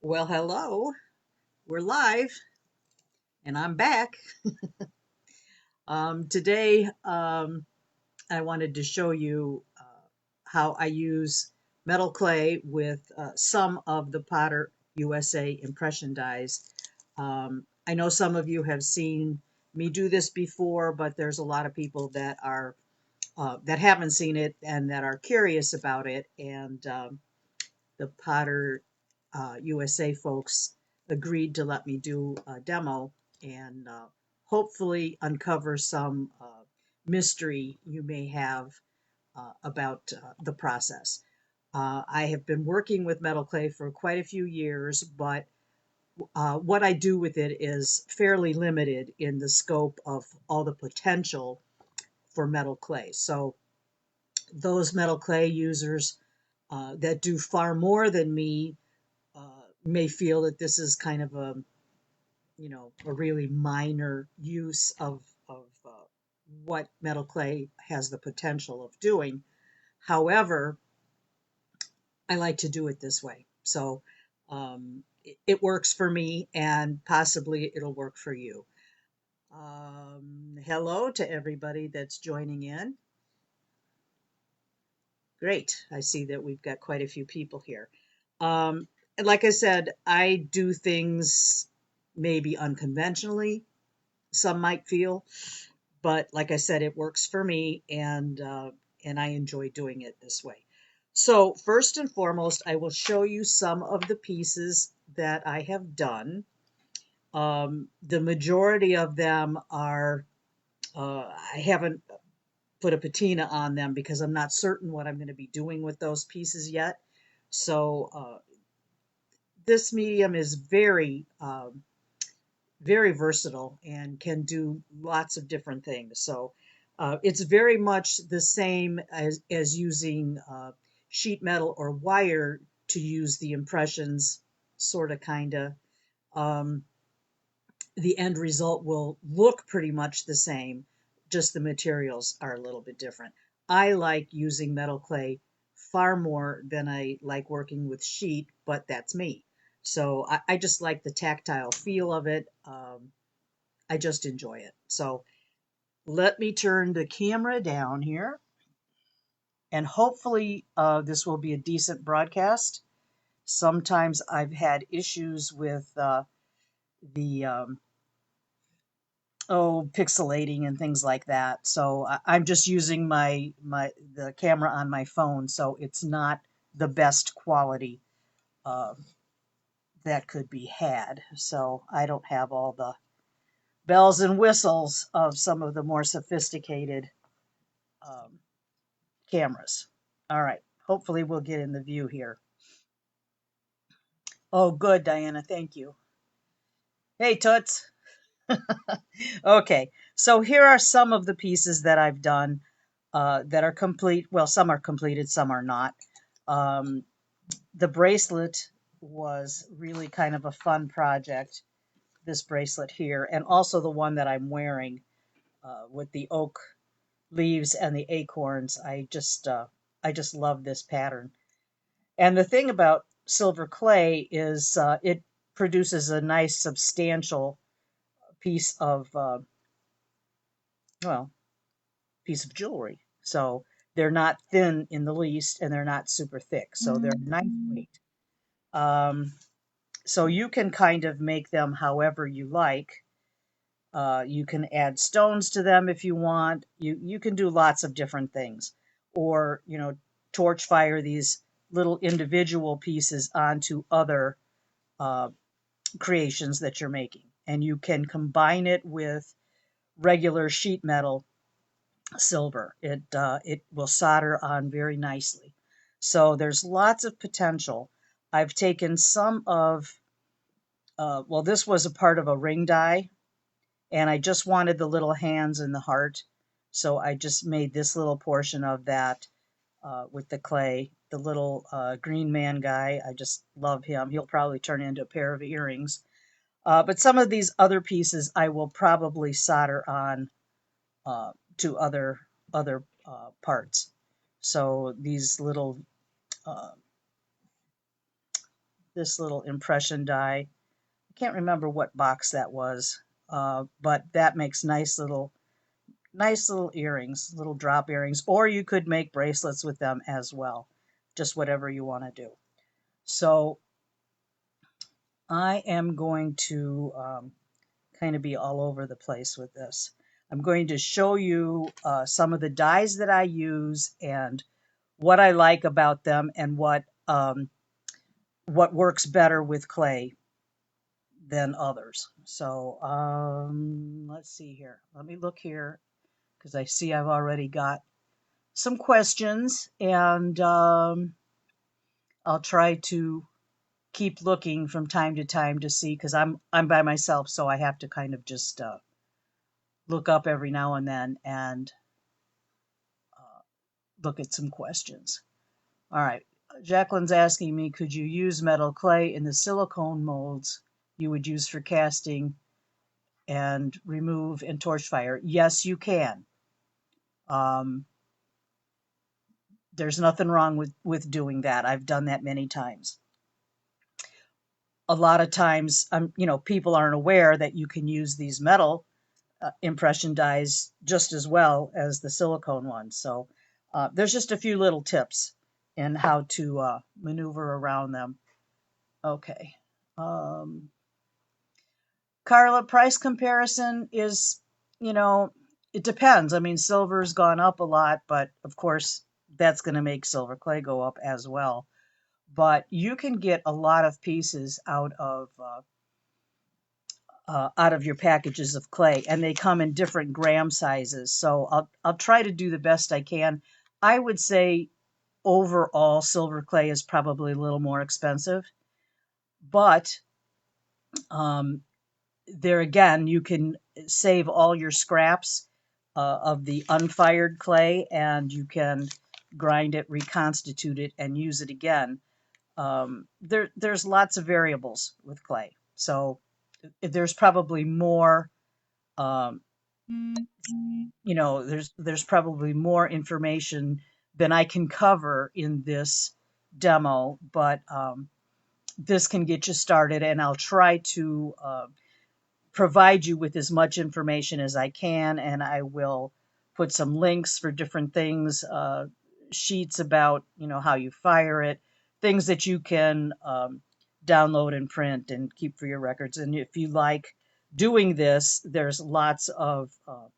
Well, hello. We're live and I'm back. Today, I wanted to show you how I use metal clay with some of the Potter USA impression dies. I know some of you have seen me do this before, but there's a lot of people that are that haven't seen it and that are curious about it. And the Potter USA folks agreed to let me do a demo and hopefully uncover some mystery you may have about the process. I have been working with metal clay for quite a few years, but what I do with it is fairly limited in the scope of all the potential for metal clay. So those metal clay users that do far more than me may feel that this is kind of a really minor use of what metal clay has the potential of doing. However, I like to do it this way, so it works for me, and possibly it'll work for you. Hello to everybody that's joining in. Great, I see that we've got quite a few people here. And like I said, I do things maybe unconventionally, some might feel, but like I said, it works for me, and I enjoy doing it this way. So first and foremost, I will show you some of the pieces that I have done. The majority of them are I haven't put a patina on them because I'm not certain what I'm going to be doing with those pieces yet. So this medium is very versatile and can do lots of different things. So it's very much the same as using sheet metal or wire to use the impressions, sort of, kind of. Um, the end result will look pretty much the same, just the materials are a little bit different. I like using metal clay far more than I like working with sheet, but that's me. So I just like the tactile feel of it. I just enjoy it. So let me turn the camera down here, and hopefully this will be a decent broadcast. Sometimes I've had issues with the pixelating and things like that. So I'm just using the camera on my phone, so it's not the best quality uh, that could be had. So I don't have all the bells and whistles of some of the more sophisticated um, cameras. All right. Hopefully we'll get in the view here. Oh, good, Diana. Thank you. Hey, Toots. Okay. So here are some of the pieces that I've done that are complete. Well, some are completed, some are not. Um, the bracelet was really kind of a fun project, this bracelet here, and also the one that I'm wearing with the oak leaves and the acorns. I just love this pattern. And the thing about silver clay is it produces a nice substantial piece of well piece of jewelry. So they're not thin in the least, and they're not super thick. So they're nice weight. Um, so you can kind of make them however you like. You can add stones to them if you want. You can do lots of different things, or torch fire these little individual pieces onto other uh, creations that you're making, and you can combine it with regular sheet metal silver. It will solder on very nicely. So there's lots of potential. I've taken some of well, this was a part of a ring die, and I just wanted the little hands and the heart. So I just made this little portion of that with the clay. The little green man guy, I just love him. He'll probably turn into a pair of earrings. But some of these other pieces I will probably solder on to other parts. So these little uh, this little impression die. I can't remember what box that was, but that makes nice little earrings, little drop earrings, or you could make bracelets with them as well, just whatever you want to do. So I am going to kind of be all over the place with this. I'm going to show you some of the dies that I use and what I like about them and what works better with clay than others. So let's see here. Let me look here because I see I've already got some questions, and I'll try to keep looking from time to time to see, because I'm by myself, so I have to kind of just look up every now and then and look at some questions. All right. Jacqueline's asking me, could you use metal clay in the silicone molds you would use for casting and remove and torch fire? Yes, you can. There's nothing wrong with doing that. I've done that many times. A lot of times, people aren't aware that you can use these metal impression dies just as well as the silicone ones. So there's just a few little tips in how to maneuver around them. Okay. Carla, price comparison is, it depends. I mean, silver's gone up a lot, but of course, that's going to make silver clay go up as well. But you can get a lot of pieces out of your packages of clay, and they come in different gram sizes. So I'll try to do the best I can. I would say overall silver clay is probably a little more expensive, but there again, you can save all your scraps of the unfired clay, and you can grind it, reconstitute it, and use it again. There's lots of variables with clay, so there's probably more. There's probably more information than I can cover in this demo, but this can get you started, and I'll try to provide you with as much information as I can, and I will put some links for different things, sheets about how you fire it, things that you can download and print and keep for your records. And if you like doing this, there's lots of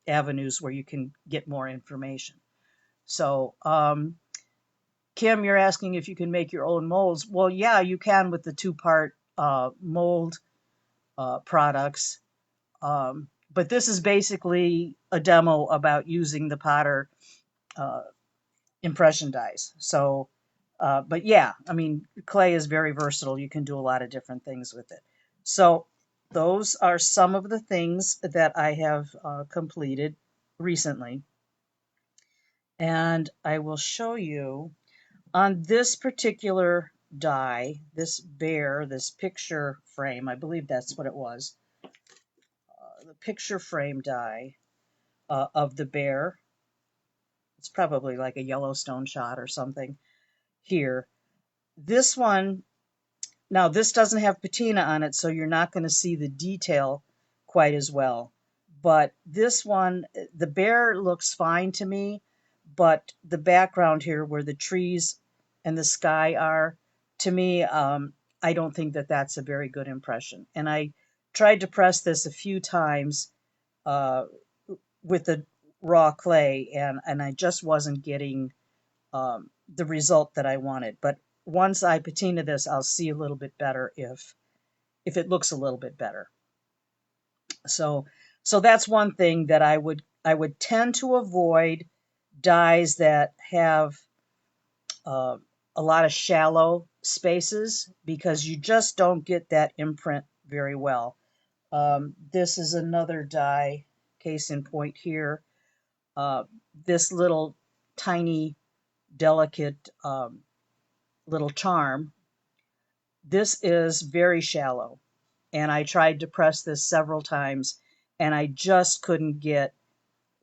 avenues where you can get more information. So Kim, you're asking if you can make your own molds. Well, yeah, you can with the two-part mold products. But this is basically a demo about using the Potter impression dies. So, but yeah, I mean, clay is very versatile. You can do a lot of different things with it. So those are some of the things that I have completed recently. And I will show you on this particular die, this bear, this picture frame, I believe that's what it was, the picture frame die of the bear. It's probably like a Yellowstone shot or something here. This one, now this doesn't have patina on it, so you're not going to see the detail quite as well. But this one, the bear looks fine to me, but the background here where the trees and the sky are, to me, I don't think that that's a very good impression. And I tried to press this a few times with the raw clay, and I just wasn't getting the result that I wanted. But once I patina this, I'll see a little bit better if it looks a little bit better. So that's one thing that I would tend to avoid dies that have a lot of shallow spaces, because you just don't get that imprint very well. This is another die, case in point here. This little tiny, delicate little charm. This is very shallow, and I tried to press this several times, and I just couldn't get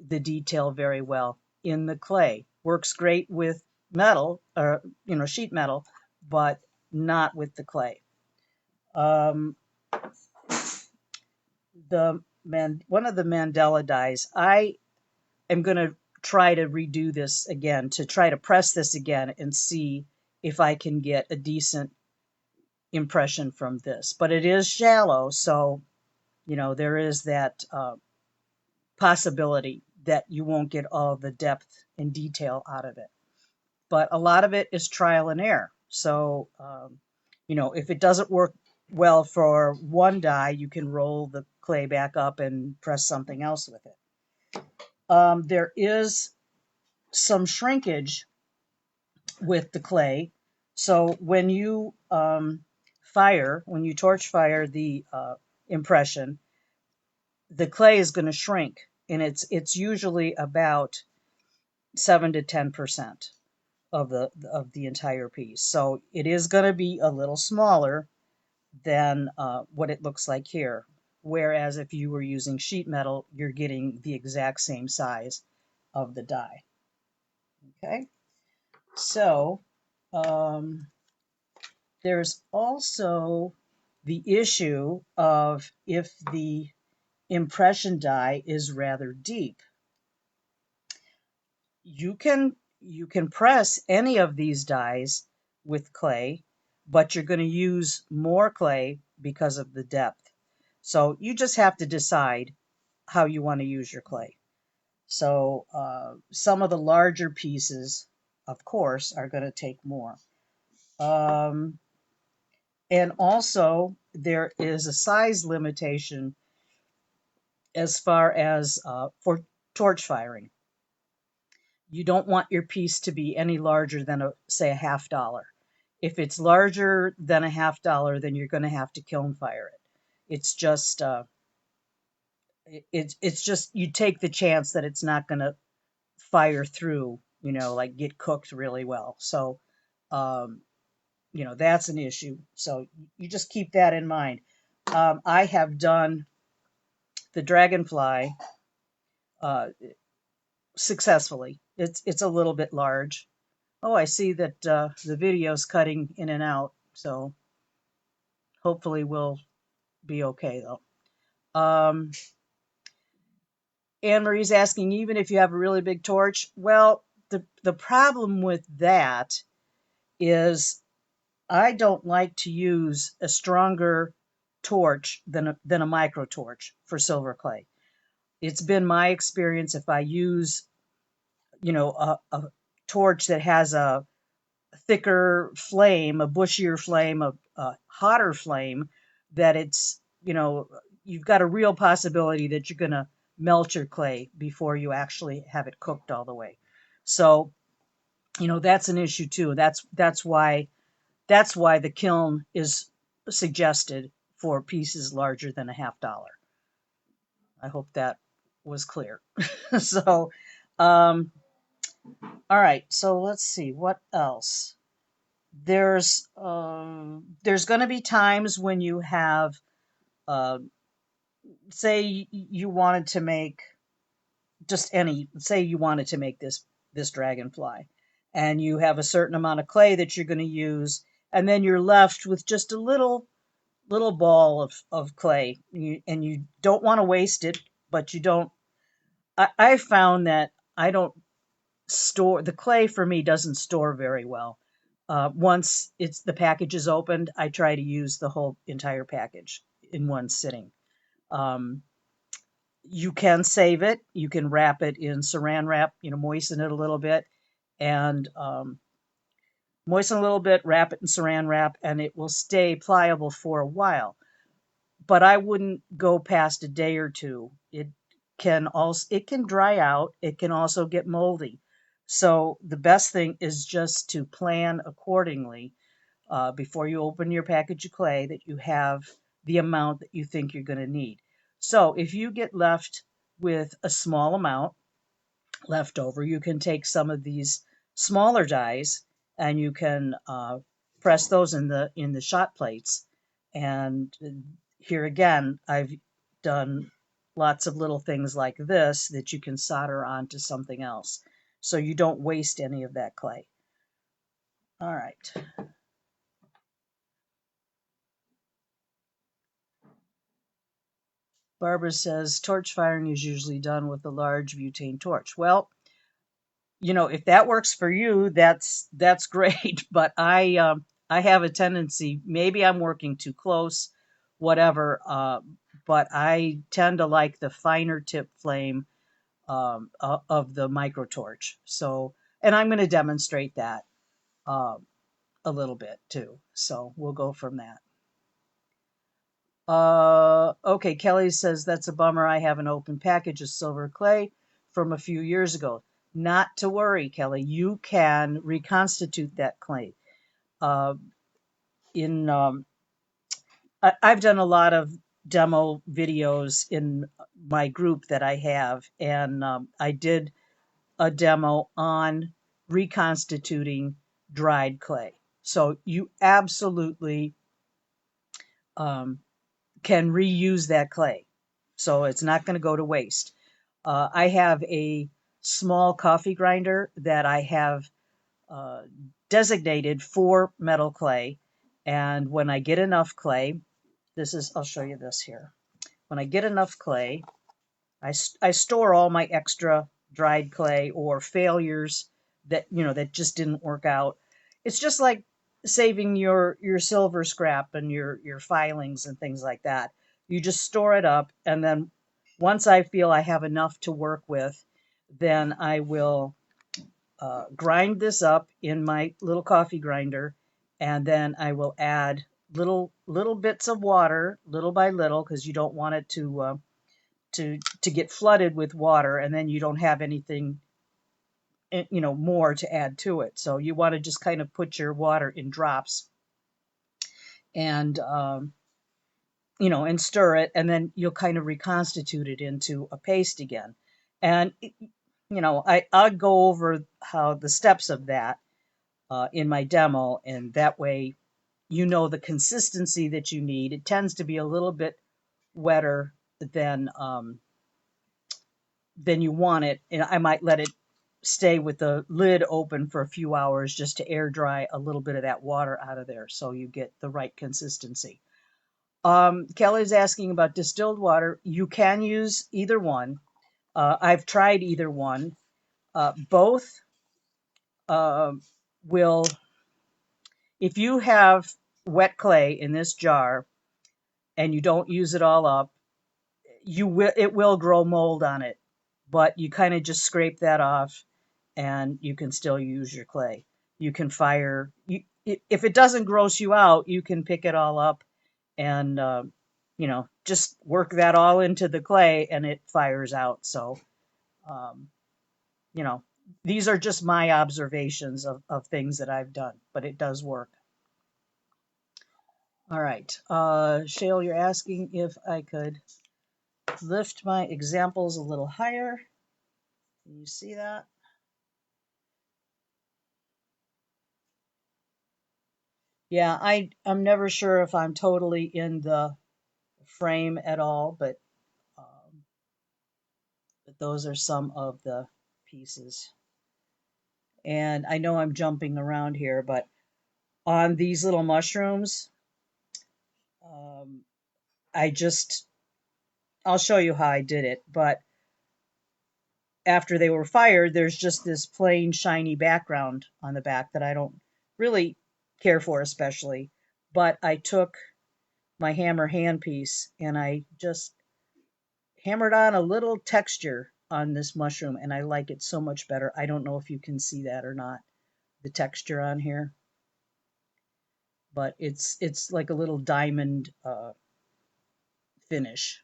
the detail very well in the clay. Works great with metal, or sheet metal, but not with the clay. Um, one of the Mandela dies. I am going to try to redo this again, to try to press this again and see if I can get a decent impression from this. But it is shallow, so there is that possibility that you won't get all the depth and detail out of it. But a lot of it is trial and error. So, if it doesn't work well for one die, you can roll the clay back up and press something else with it. There is some shrinkage with the clay. So when you when you torch fire the impression, the clay is going to shrink, and it's usually about 7 to 10% of the entire piece. So it is going to be a little smaller than what it looks like here. Whereas if you were using sheet metal, you're getting the exact same size of the die. Okay, so there's also the issue of if the impression die is rather deep. You can press any of these dies with clay, but you're going to use more clay because of the depth. So you just have to decide how you want to use your clay. So some of the larger pieces, of course, are going to take more. And also, there is a size limitation as far as for torch firing. You don't want your piece to be any larger than, say, a $50. If it's larger than a $50, then you're going to have to kiln fire it. It's just it's just you take the chance that it's not going to fire through, like get cooked really well. So, that's an issue. So you just keep that in mind. I have done the Dragonfly successfully. It's a little bit large. Oh, I see that the video's cutting in and out, so hopefully we'll be okay though. Anne Marie's asking, even if you have a really big torch, well, the problem with that is I don't like to use a stronger torch than a micro torch for silver clay. It's been my experience, if I use a torch that has a thicker flame, a bushier flame, a hotter flame, that it's, you've got a real possibility that you're going to melt your clay before you actually have it cooked all the way. So, that's an issue too. That's why the kiln is suggested for pieces larger than a $50. I hope that was clear. So, all right. So let's see what else. There's going to be times when you have, uh, say you wanted to make say you wanted to make this dragonfly, and you have a certain amount of clay that you're going to use, and then you're left with just a little ball of clay, and you don't want to waste it, but you don't. I found that I don't store the clay, for me, doesn't store very well. Once the package is opened, I try to use the whole entire package in one sitting. You can save it. You can wrap it in saran wrap, moisten it a little bit, and moisten a little bit, wrap it in saran wrap, and it will stay pliable for a while. But I wouldn't go past a day or two. It can dry out. It can also get moldy. So the best thing is just to plan accordingly before you open your package of clay, that you have the amount that you think you're going to need. So if you get left with a small amount left over, you can take some of these smaller dies and you can press those in the shot plates. And here again, I've done lots of little things like this that you can solder onto something else, so you don't waste any of that clay. All right. Barbara says torch firing is usually done with a large butane torch. Well, you know, if that works for you, that's great. But I have a tendency, maybe I'm working too close, whatever. But I tend to like the finer tip flame of the micro torch. So, and I'm going to demonstrate that a little bit too. So we'll go from that. Okay, Kelly says that's a bummer. I have an open package of silver clay from a few years ago. Not to worry, Kelly. You can reconstitute that clay. Uh, in I've done a lot of demo videos in my group that I have, and I did a demo on reconstituting dried clay. So you absolutely um, can reuse that clay. So it's not going to go to waste. I have a small coffee grinder that I have uh, designated for metal clay. And when I get enough clay, I'll show you this here. When I get enough clay, I store all my extra dried clay or failures that, you know, that just didn't work out. It's just like saving your silver scrap and your filings and things like that. You just store it up, and then once I feel I have enough to work with, then I will grind this up in my little coffee grinder, and then I will add little bits of water, little by little, because you don't want it to get flooded with water, and then you don't have anything, you know, more to add to it. So you want to just kind of put your water in drops, and you know, and stir it, and then you'll kind of reconstitute it into a paste again. And you know, I'll go over how the steps of that in my demo, and that way you know the consistency that you need. It tends to be a little bit wetter than you want it, and I might let it stay with the lid open for a few hours just to air dry a little bit of that water out of there so you get the right consistency. Kelly's asking about distilled water. You can use either one. I've tried either one. Both will, if you have wet clay in this jar and you don't use it all up, it will grow mold on it, but you kind of just scrape that off and you can still use your clay. You can if it doesn't gross you out, you can pick it all up and you know, just work that all into the clay and it fires out. So um, you know, these are just my observations of things that I've done, but it does work. All right, Shale, you're asking if I could lift my examples a little higher. Can you see that? Yeah, I'm never sure if I'm totally in the frame at all, but those are some of the pieces. And I know I'm jumping around here, but on these little mushrooms, um, I'll show you how I did it, but after they were fired, there's just this plain shiny background on the back that I don't really care for especially, but I took my hammer handpiece and I just hammered on a little texture on this mushroom, and I like it so much better. I don't know if you can see that or not, the texture on here, but it's like a little diamond finish.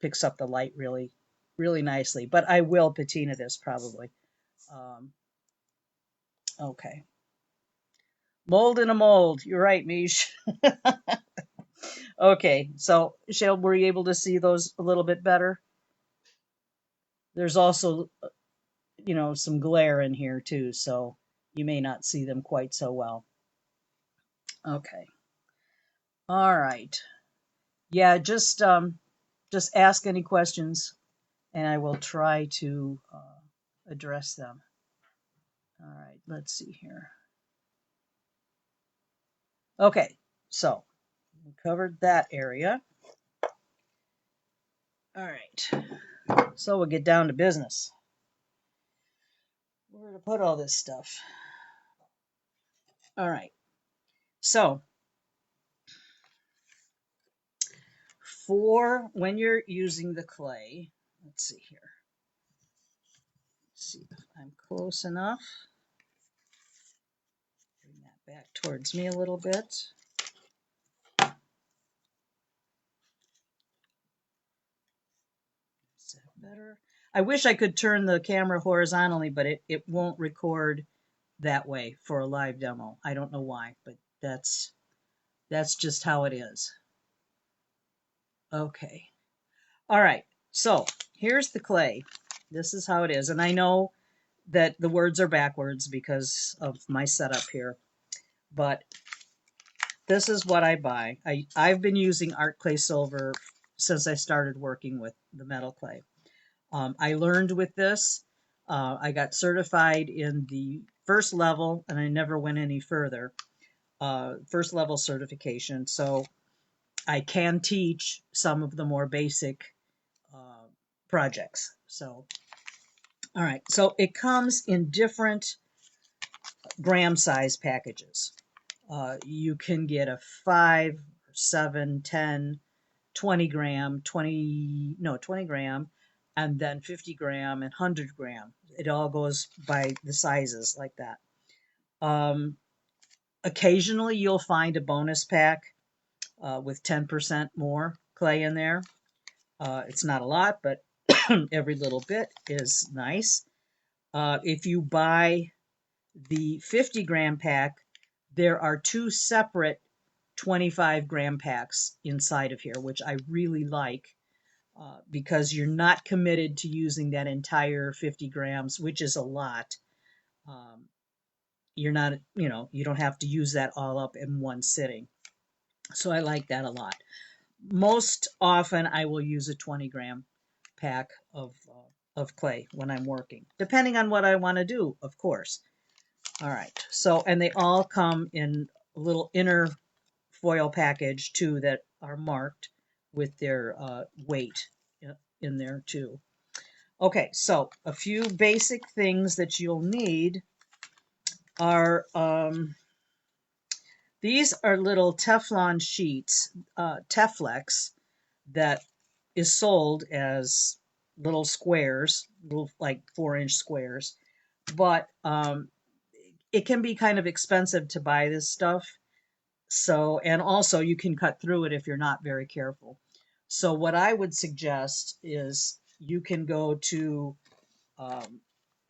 Picks up the light really nicely, but I will patina this probably. Um, okay. Mold in a mold. You're right, Mish. Okay, so Shale, were you able to see those a little bit better? There's also, you know, some glare in here too, so you may not see them quite so well. Okay. All right. Yeah, just ask any questions and I will try to address them. All right, let's see here. Okay, so we covered that area. All right, so we'll get down to business. Where to put all this stuff? All right, so for when you're using the clay, let's see here. Let's see if I'm close enough. Bring that back towards me a little bit. Is that better? I wish I could turn the camera horizontally, but it won't record that way for a live demo. I don't know why, but that's just how it is. Okay. All right. So here's the clay. This is how it is. And I know that the words are backwards because of my setup here, but this is what I buy. I've been using Art Clay Silver since I started working with the metal clay. I learned with this. I got certified in the first level, and I never went any further. First level certification. So I can teach some of the more basic projects. So, all right. So it comes in different gram size packages. You can get a 5, 7, 10, 20 gram, 20 gram, and then 50 gram and 100 gram. It all goes by the sizes like that. Occasionally you'll find a bonus pack with 10% more clay in there. It's not a lot, but every little bit is nice. If you buy the 50 gram pack, there are 2 separate 25 gram packs inside of here, which I really like because you're not committed to using that entire 50 grams, which is a lot. You're not, you don't have to use that all up in one sitting. So I like that a lot. Most often I will use a 20 gram pack of clay when I'm working, depending on what I want to do, of course. All right, so, and they all come in a little inner foil package too that are marked with their weight in there too. Okay, so a few basic things that you'll need are these are little Teflon sheets, Teflex, that is sold as little squares, little like 4-inch squares, but it can be kind of expensive to buy this stuff. So, and also you can cut through it if you're not very careful. So what I would suggest is you can go to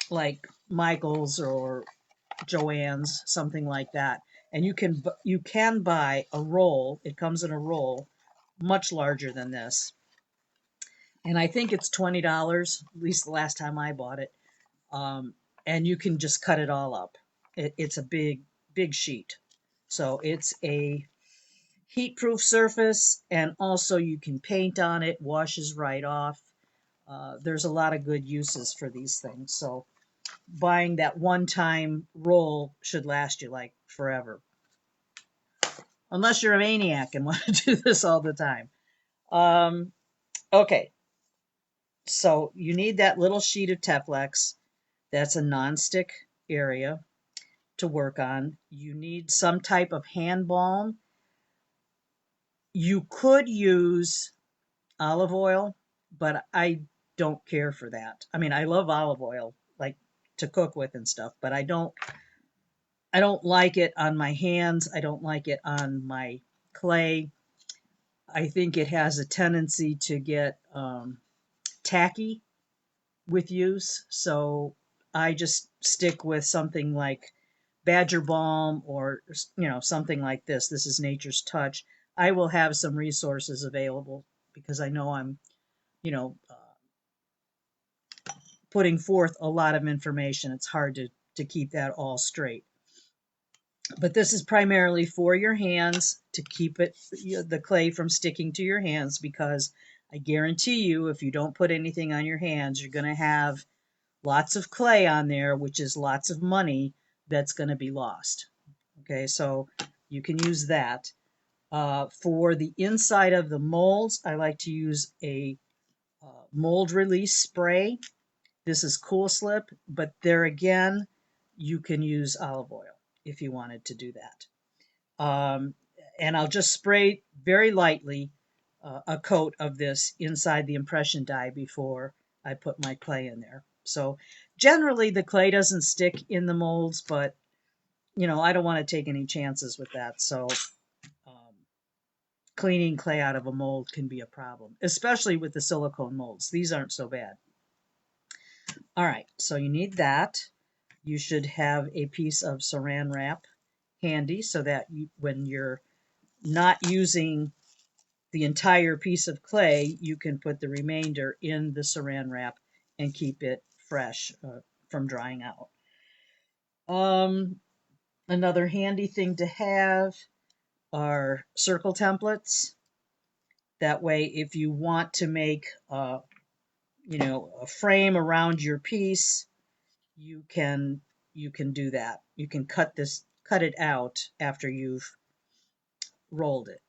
like Michael's or Joann's, something like that, and you can buy a roll. It comes in a roll much larger than this, and I think it's $20, at least the last time I bought it. And you can just cut it all up. It's a big sheet, so it's a heat-proof surface, and also you can paint on it, washes right off. There's a lot of good uses for these things, so buying that one-time roll should last you like forever, unless you're a maniac and want to do this all the time. Okay, so you need that little sheet of Teflex. That's a non-stick area to work on. You need some type of hand balm. You could use olive oil, but I don't care for that. I mean, I love olive oil, like to cook with and stuff, but I don't like it on my hands. I don't like it on my clay. I think it has a tendency to get tacky with use. So I just stick with something like Badger Balm or, something like this. This is Nature's Touch. I will have some resources available because I know I'm, putting forth a lot of information. It's hard to keep that all straight. But this is primarily for your hands to keep the clay from sticking to your hands, because I guarantee you, if you don't put anything on your hands, you're going to have lots of clay on there, which is lots of money that's going to be lost. Okay, so you can use that. For the inside of the molds, I like to use a mold release spray. This is Cool Slip, but there again, you can use olive oil if you wanted to do that. And I'll just spray very lightly a coat of this inside the impression die before I put my clay in there. So generally the clay doesn't stick in the molds, but I don't want to take any chances with that. So um, cleaning clay out of a mold can be a problem, especially with the silicone molds. These aren't so bad. All right, so you need that. You should have a piece of saran wrap handy so that when you're not using the entire piece of clay, you can put the remainder in the saran wrap and keep it fresh from drying out. Another handy thing to have are circle templates. That way, if you want to make a frame around your piece, you can do that. You can cut it out after you've rolled it.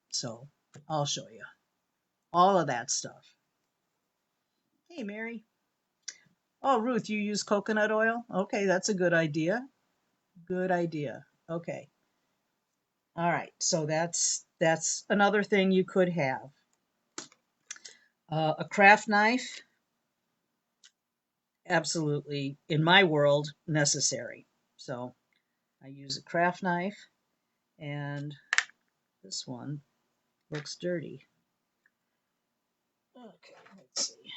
So I'll show you all of that stuff. Hey, Mary. Oh, Ruth, you use coconut oil? Okay, that's a good idea. Good idea. Okay. All right, so that's another thing you could have. A craft knife, absolutely, in my world, necessary. So I use a craft knife, and this one looks dirty. Okay, let's see.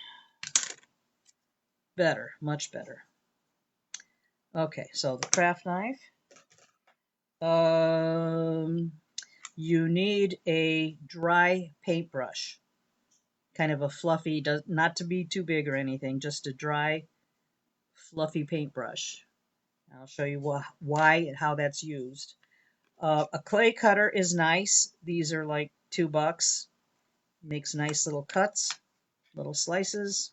Better, much better. Okay, so the craft knife. You need a dry paintbrush, kind of a fluffy, not to be too big or anything, just a dry, fluffy paintbrush. I'll show you why and how that's used. A clay cutter is nice. These are like $2. Makes nice little cuts, little slices.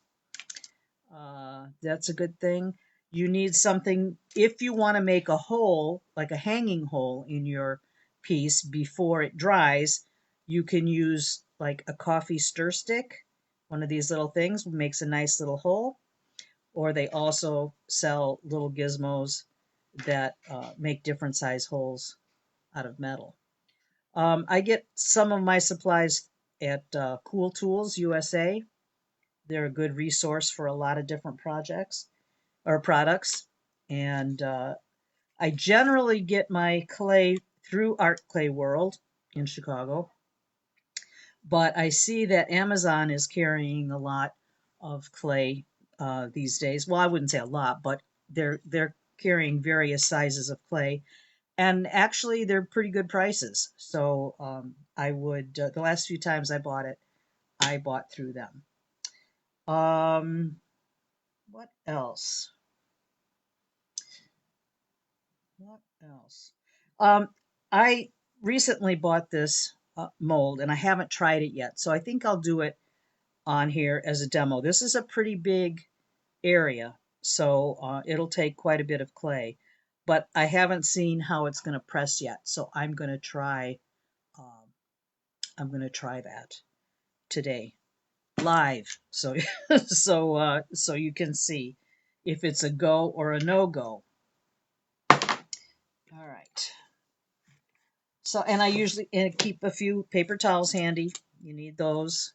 That's a good thing. You need something, if you want to make a hole, like a hanging hole in your piece before it dries, you can use like a coffee stir stick. One of these little things makes a nice little hole. Or they also sell little gizmos that make different size holes out of metal. I get some of my supplies at Cool Tools USA. They're a good resource for a lot of different projects or products. And I generally get my clay through Art Clay World in Chicago. But I see that Amazon is carrying a lot of clay these days. Well, I wouldn't say a lot, but they're carrying various sizes of clay, and actually they're pretty good prices. So I would the last few times I bought it, I bought through them. What else? What else? I recently bought this mold, and I haven't tried it yet, so I think I'll do it on here as a demo. This is a pretty big area, so it'll take quite a bit of clay, but I haven't seen how it's going to press yet, so I'm going to try that today live, so so you can see if it's a go or a no-go. All right. So, and I usually keep a few paper towels handy. You need those.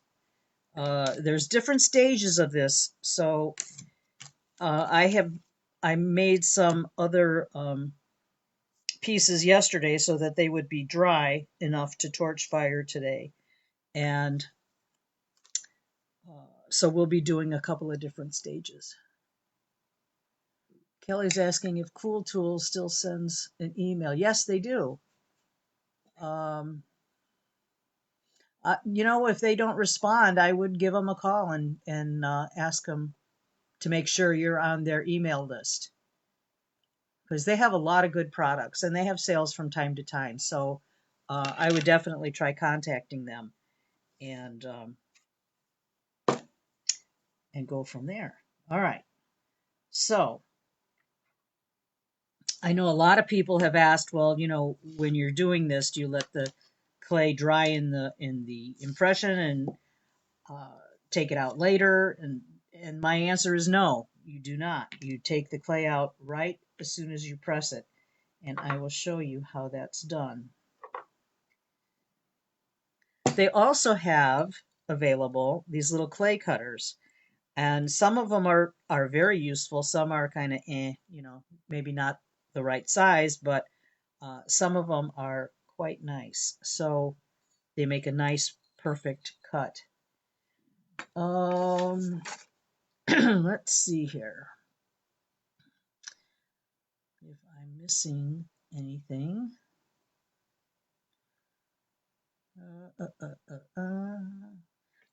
There's different stages of this, so I made some other pieces yesterday so that they would be dry enough to torch fire today, and so we'll be doing a couple of different stages. Kelly's asking if Cool Tools still sends an email. Yes, they do. If they don't respond, I would give them a call and ask them to make sure you're on their email list, because they have a lot of good products and they have sales from time to time. So I would definitely try contacting them and go from there. All right. So I know a lot of people have asked, well, when you're doing this, do you let the clay dry in the impression and take it out later? And my answer is no, you do not. You take the clay out right as soon as you press it, and I will show you how that's done. They also have available these little clay cutters, and some of them are very useful. Some are kind of maybe not the right size, but some of them are quite nice. So they make a nice, perfect cut. Let's see here if I'm missing anything.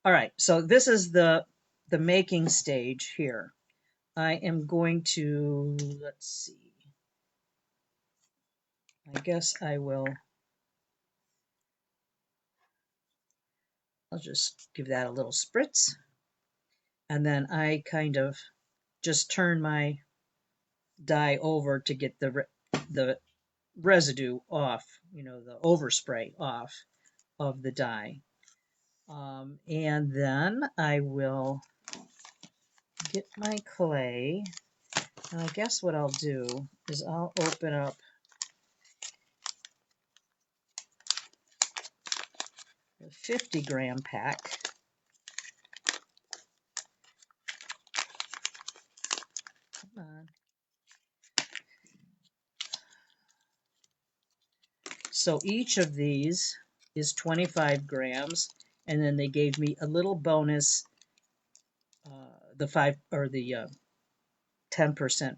All right, so this is the making stage here. I am going to, let's see, I guess I'll just give that a little spritz, and then I kind of just turn my dye over to get the residue off, the overspray off of the dye. And then I will get my clay, and I guess what I'll do is I'll open up the 50-gram pack. Come on. So each of these is 25 grams, and then they gave me a little bonus, the 10%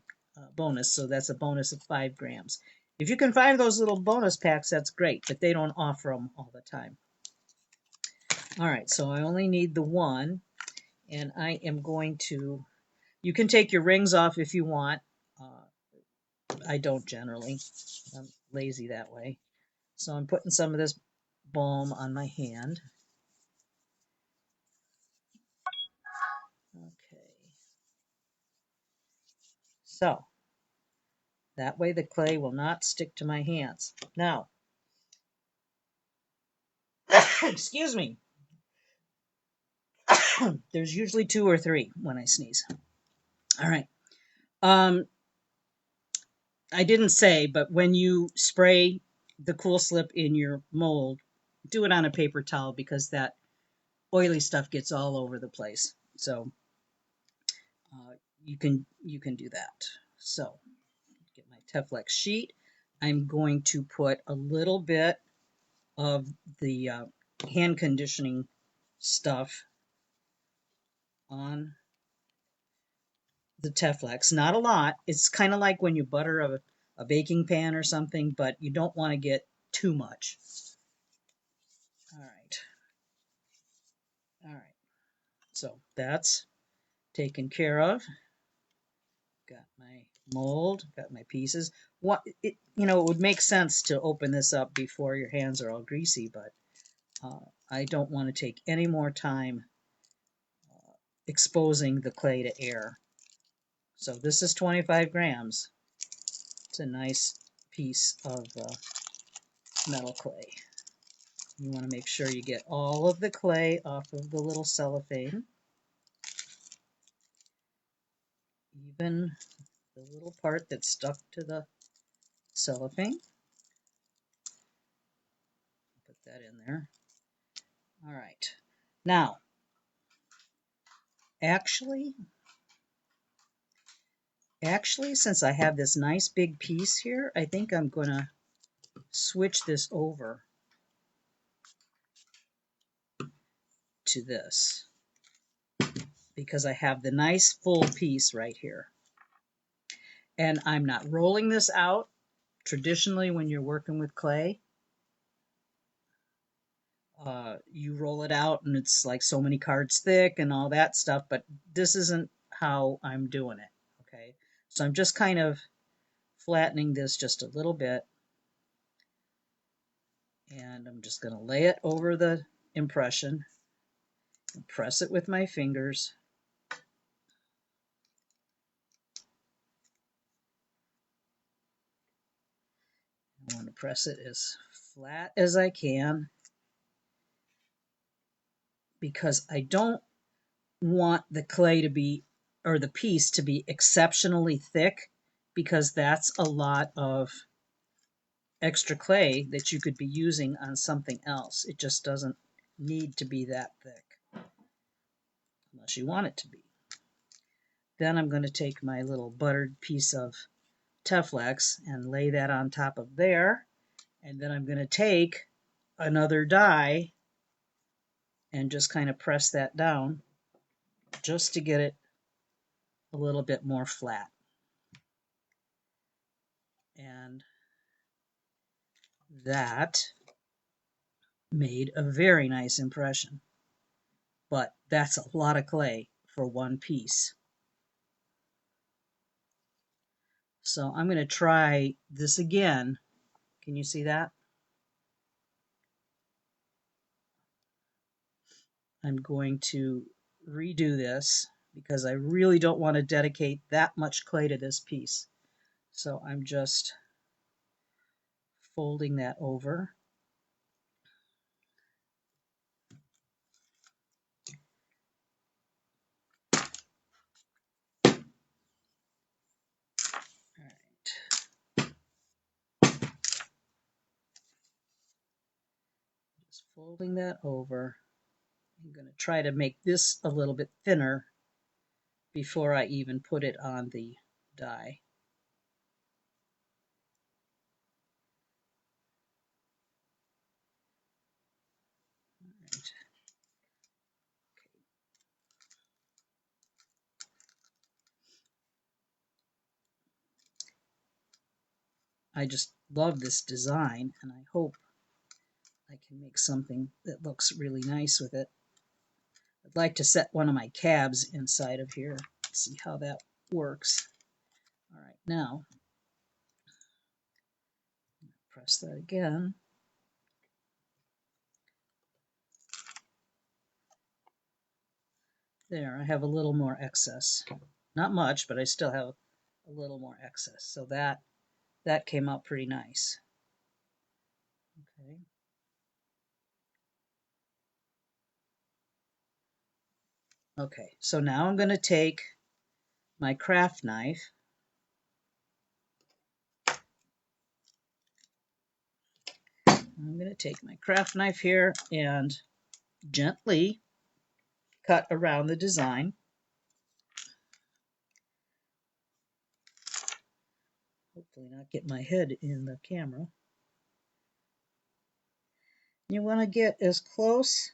bonus, so that's a bonus of 5 grams. If you can find those little bonus packs, that's great, but they don't offer them all the time. All right, so I only need the one, and I am going to, you can take your rings off if you want. I don't generally. I'm lazy that way. So I'm putting some of this balm on my hand. Okay. So that way the clay will not stick to my hands. Now, excuse me. There's usually 2 or 3 when I sneeze. All right. I didn't say, but when you spray the Cool Slip in your mold, do it on a paper towel because that oily stuff gets all over the place. So you can do that. So get my Teflex sheet. I'm going to put a little bit of the hand conditioning stuff on the Teflex. Not a lot. It's kind of like when you butter a baking pan or something, but you don't want to get too much. All right. All right. So that's taken care of. Got my mold, got my pieces. It would make sense to open this up before your hands are all greasy, but I don't want to take any more time exposing the clay to air. So this is 25 grams. It's a nice piece of metal clay. You want to make sure you get all of the clay off of the little cellophane. Even the little part that's stuck to the cellophane. Put that in there. All right. Now, actually, since I have this nice big piece here, I think I'm going to switch this over to this because I have the nice full piece right here. And I'm not rolling this out. Traditionally, when you're working with clay, you roll it out and it's like so many cards thick and all that stuff, but this isn't how I'm doing it, okay? So I'm just kind of flattening this just a little bit, and I'm just going to lay it over the impression and press it with my fingers. I want to press it as flat as I can because I don't want the clay to be, or the piece to be exceptionally thick, because that's a lot of extra clay that you could be using on something else. It just doesn't need to be that thick unless you want it to be. Then I'm going to take my little buttered piece of Teflex and lay that on top of there. And then I'm going to take another die and just kind of press that down just to get it a little bit more flat. And that made a very nice impression. But that's a lot of clay for one piece. So I'm going to try this again. Can you see that? I'm going to redo this because I really don't want to dedicate that much clay to this piece. So I'm just folding that over. All right. Just folding that over. I'm going to try to make this a little bit thinner before I even put it on the die. All right. I just love this design, and I hope I can make something that looks really nice with it. I'd like to set one of my cabs inside of here. See how that works. All right, now press that again. There, I have a little more excess. Not much, but I still have a little more excess. So that came out pretty nice. Okay. Okay, so now I'm going to take my craft knife . I'm going to take my craft knife here and gently cut around the design. Hopefully not get my head in the camera. You want to get as close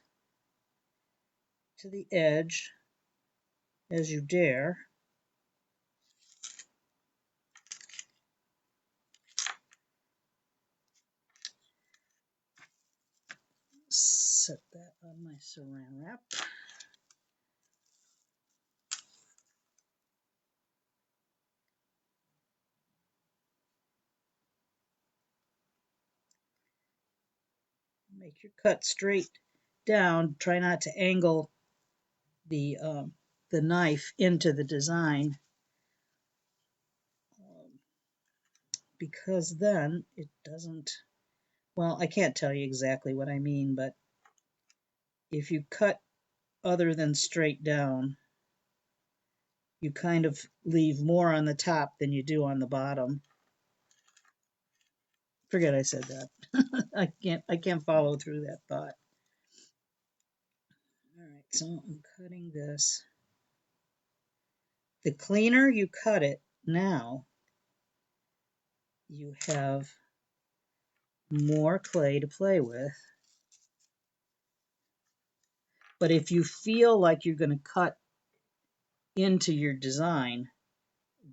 to the edge as you dare. Set that on my saran wrap. Make your cut straight down. Try not to angle the knife into the design, because then it doesn't, well, I can't tell you exactly what I mean, but if you cut other than straight down, you kind of leave more on the top than you do on the bottom. Forget I said that. I can't follow through that thought. All right, so I'm cutting this. The cleaner you cut it now, you have more clay to play with. But if you feel like you're going to cut into your design,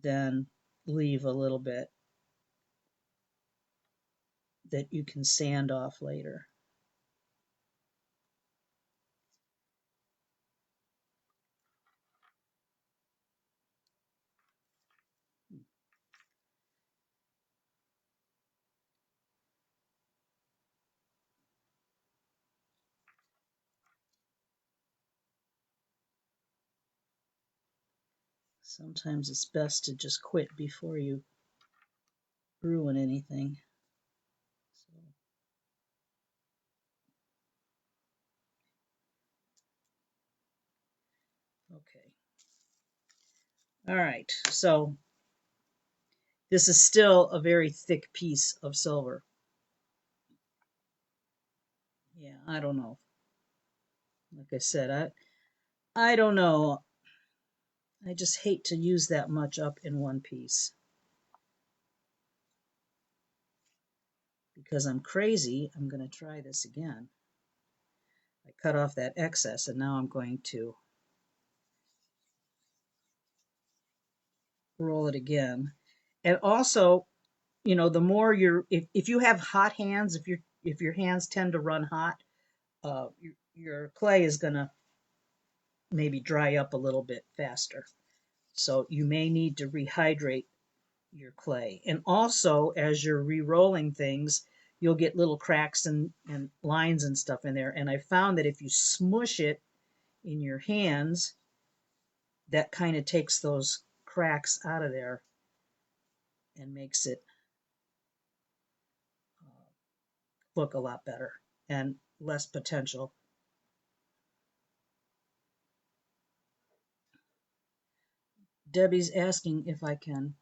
then leave a little bit that you can sand off later. Sometimes it's best to just quit before you ruin anything. All right, so this is still a very thick piece of silver. Yeah, I don't know. Like I said, I don't know. I just hate to use that much up in one piece. Because I'm crazy, I'm going to try this again. I cut off that excess, and now I'm going to roll it again. And also, you know, the more if you have hot hands, if your hands tend to run hot, your clay is going to maybe dry up a little bit faster. So you may need to rehydrate your clay. And also, as you're re-rolling things, you'll get little cracks and lines and stuff in there. And I found that if you smush it in your hands, that kind of takes those cracks out of there and makes it look a lot better and less potential. Debbie's asking if I can,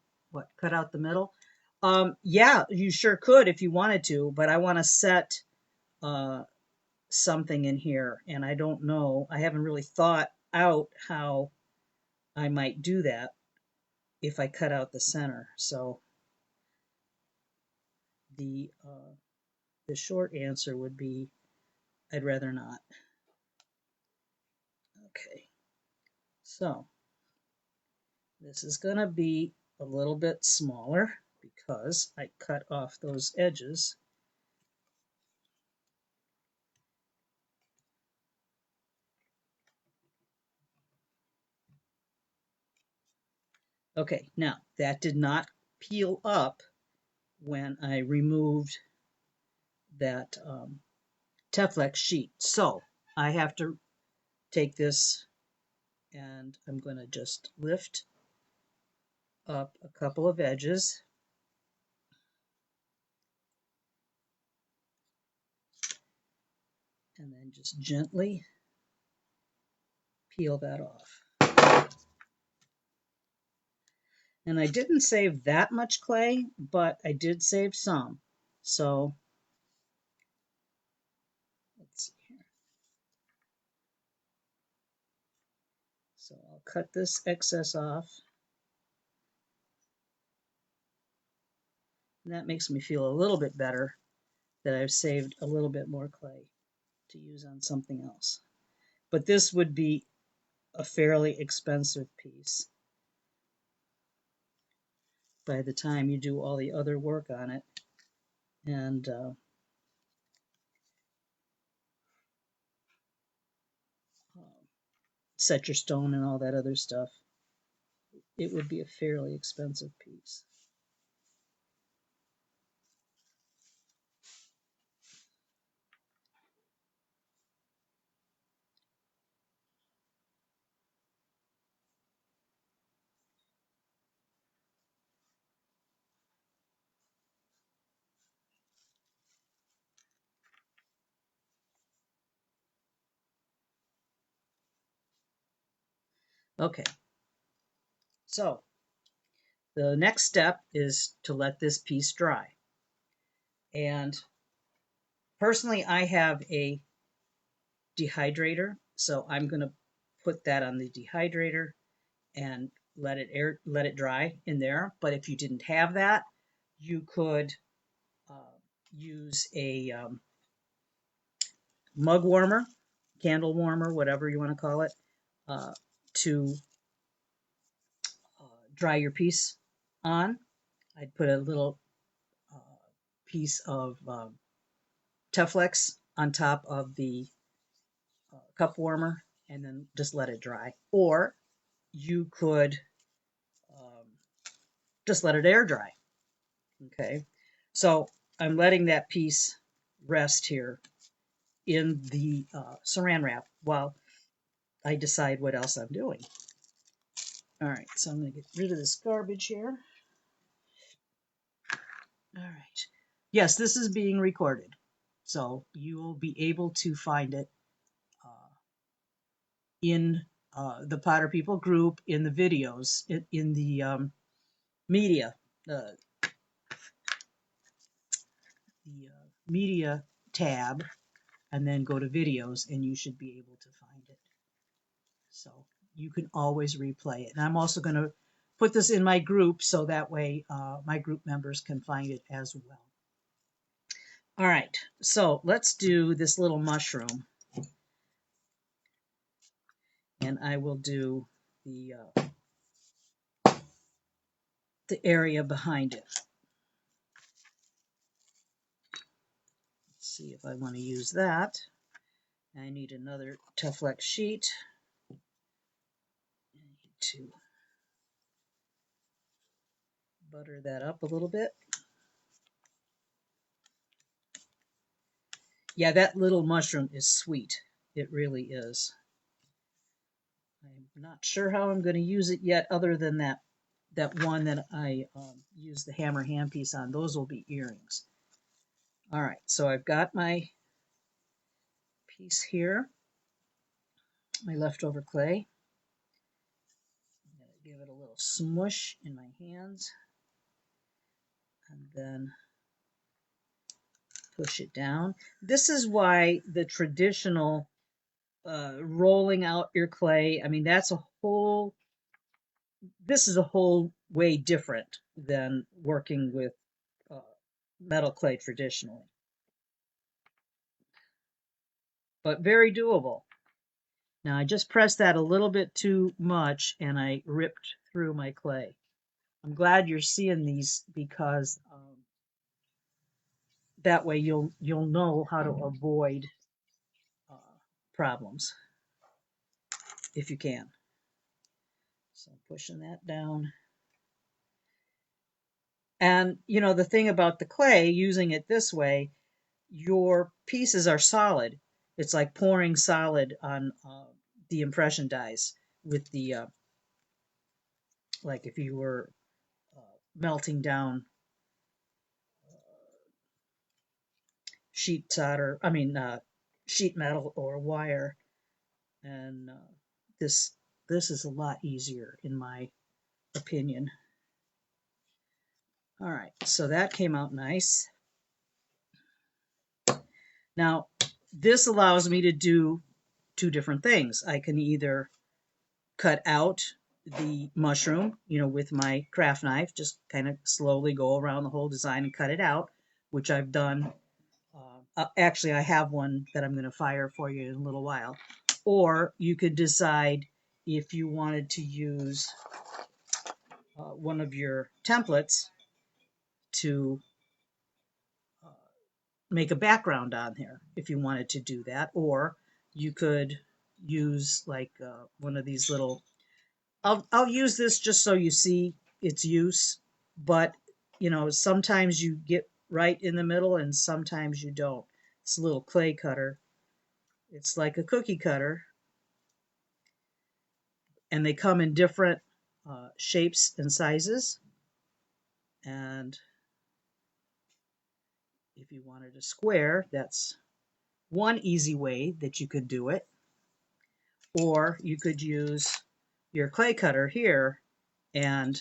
cut out the middle? Yeah, you sure could if you wanted to, but I want to set something in here, and I don't know. I haven't really thought out how I might do that if I cut out the center. So the short answer would be I'd rather not. Okay, so this is going to be a little bit smaller because I cut off those edges. Okay, now that did not peel up when I removed that Teflex sheet. So I have to take this and I'm going to just lift up a couple of edges. And then just gently peel that off. And I didn't save that much clay, but I did save some. So let's see here. So I'll cut this excess off. And that makes me feel a little bit better that I've saved a little bit more clay to use on something else. But this would be a fairly expensive piece by the time you do all the other work on it and set your stone and all that other stuff. It would be a fairly expensive piece. Okay, so the next step is to let this piece dry. And personally, I have a dehydrator, so I'm going to put that on the dehydrator and let it dry in there. But if you didn't have that, you could use a mug warmer, candle warmer, whatever you want to call it, to dry your piece on. I'd put a little piece of Teflex on top of the cup warmer and then just let it dry. Or you could just let it air dry. Okay, so I'm letting that piece rest here in the saran wrap while I decide what else I'm doing. All right, so I'm going to get rid of this garbage here. All right. Yes, this is being recorded, so you will be able to find it in the Potter People group in the videos, in the media, the media tab, and then go to videos, and you should be able to find it. So you can always replay it. And I'm also going to put this in my group so that way my group members can find it as well. All right, so let's do this little mushroom. And I will do the area behind it. Let's see if I want to use that. I need another Teflex sheet. I need to butter that up a little bit. Yeah, that little mushroom is sweet. It really is. I'm not sure how I'm going to use it yet, other than that one that I used the hammer handpiece on. Those will be earrings. All right, so I've got my piece here, my leftover clay. I'm going to give it a little smush in my hands, and then push it down. This is why the traditional rolling out your clay, I mean, this is a whole way different than working with uh, metal clay traditionally, but very doable. Now I just pressed that a little bit too much and I ripped through my clay. I'm glad you're seeing these because that way you'll know how to avoid uh, problems if you can. So I'm pushing that down. And you know, the thing about the clay, using it this way, your pieces are solid. It's like pouring solid on the impression dies with the like if you were melting down sheet solder, I mean sheet metal or wire, and this is a lot easier in my opinion. All right, so that came out nice. Now this allows me to do two different things. I can either cut out the mushroom, you know, with my craft knife, just kind of slowly go around the whole design and cut it out, which I've done. Actually, I have one that I'm going to fire for you in a little while. Or you could decide if you wanted to use one of your templates to make a background on there, if you wanted to do that. Or you could use like one of these little, I'll use this just so you see its use, but you know, sometimes you get right in the middle and sometimes you don't. It's a little clay cutter. It's like a cookie cutter, and they come in different shapes and sizes. And if you wanted a square, that's one easy way that you could do it. Or you could use your clay cutter here and,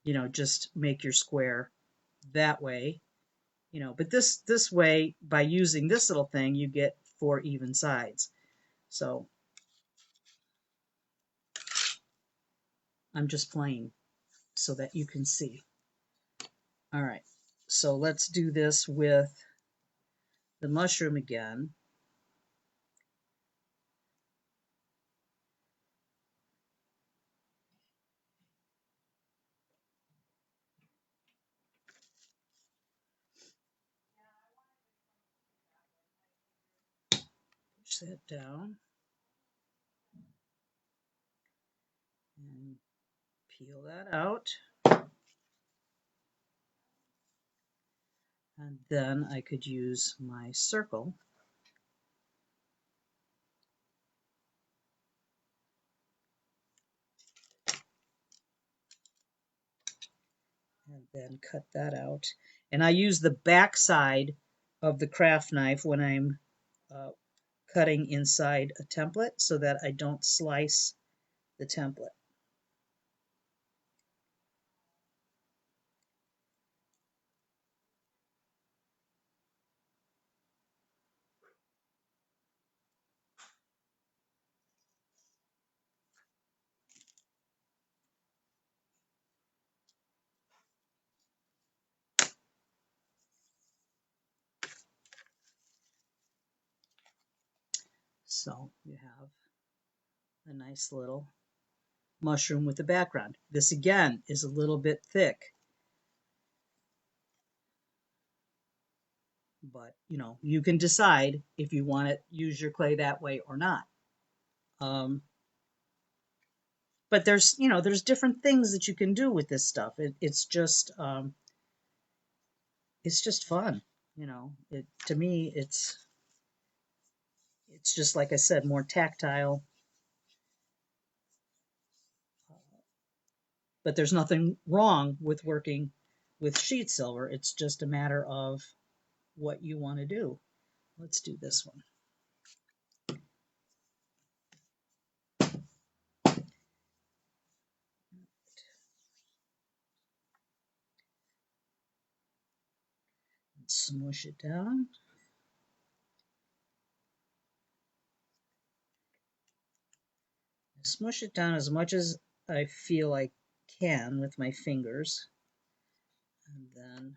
you know, just make your square that way. You know, but this way, by using this little thing, you get 4 even sides. So I'm just playing so that you can see. All right, so let's do this with the mushroom again. Push that down and peel that out. And then I could use my circle and then cut that out. And I use the back side of the craft knife when I'm cutting inside a template so that I don't slice the template. So you have a nice little mushroom with the background. This again is a little bit thick, but you know, you can decide if you want to use your clay that way or not. Um, but there's, you know, there's different things that you can do with this stuff. It's just fun. You know, to me, it's just like I said, more tactile. But there's nothing wrong with working with sheet silver. It's just a matter of what you want to do. Let's do this one. Smush it down. Smush it down as much as I feel I can with my fingers. And then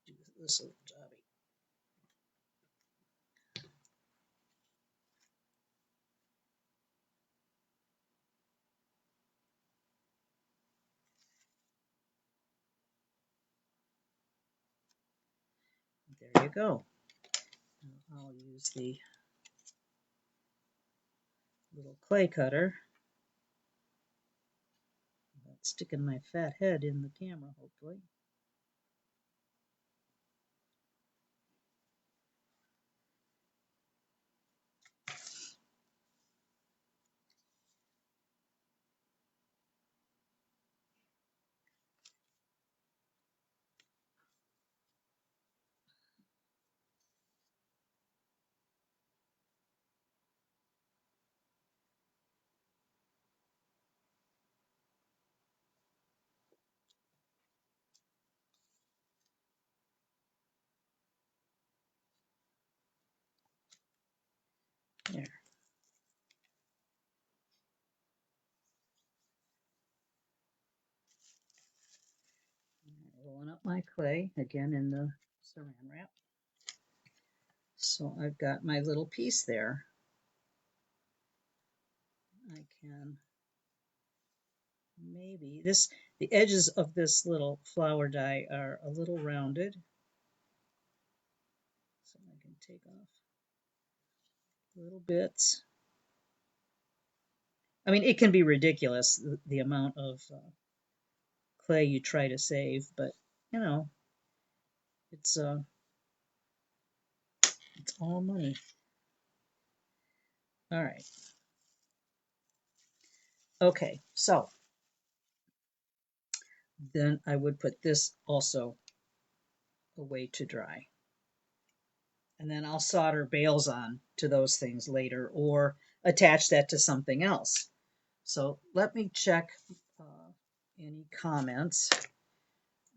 do this little jobby. There you go. I'll use the little clay cutter. Not sticking my fat head in the camera, hopefully. There. Rolling up my clay again in the saran wrap. So I've got my little piece there. I can maybe the edges of this little flower die are a little rounded. So I can take off little bits. I mean, it can be ridiculous, the amount of clay you try to save, but you know, it's all money. All right. Okay, so then I would put this also away to dry. And then I'll solder bales on to those things later or attach that to something else. So let me check any comments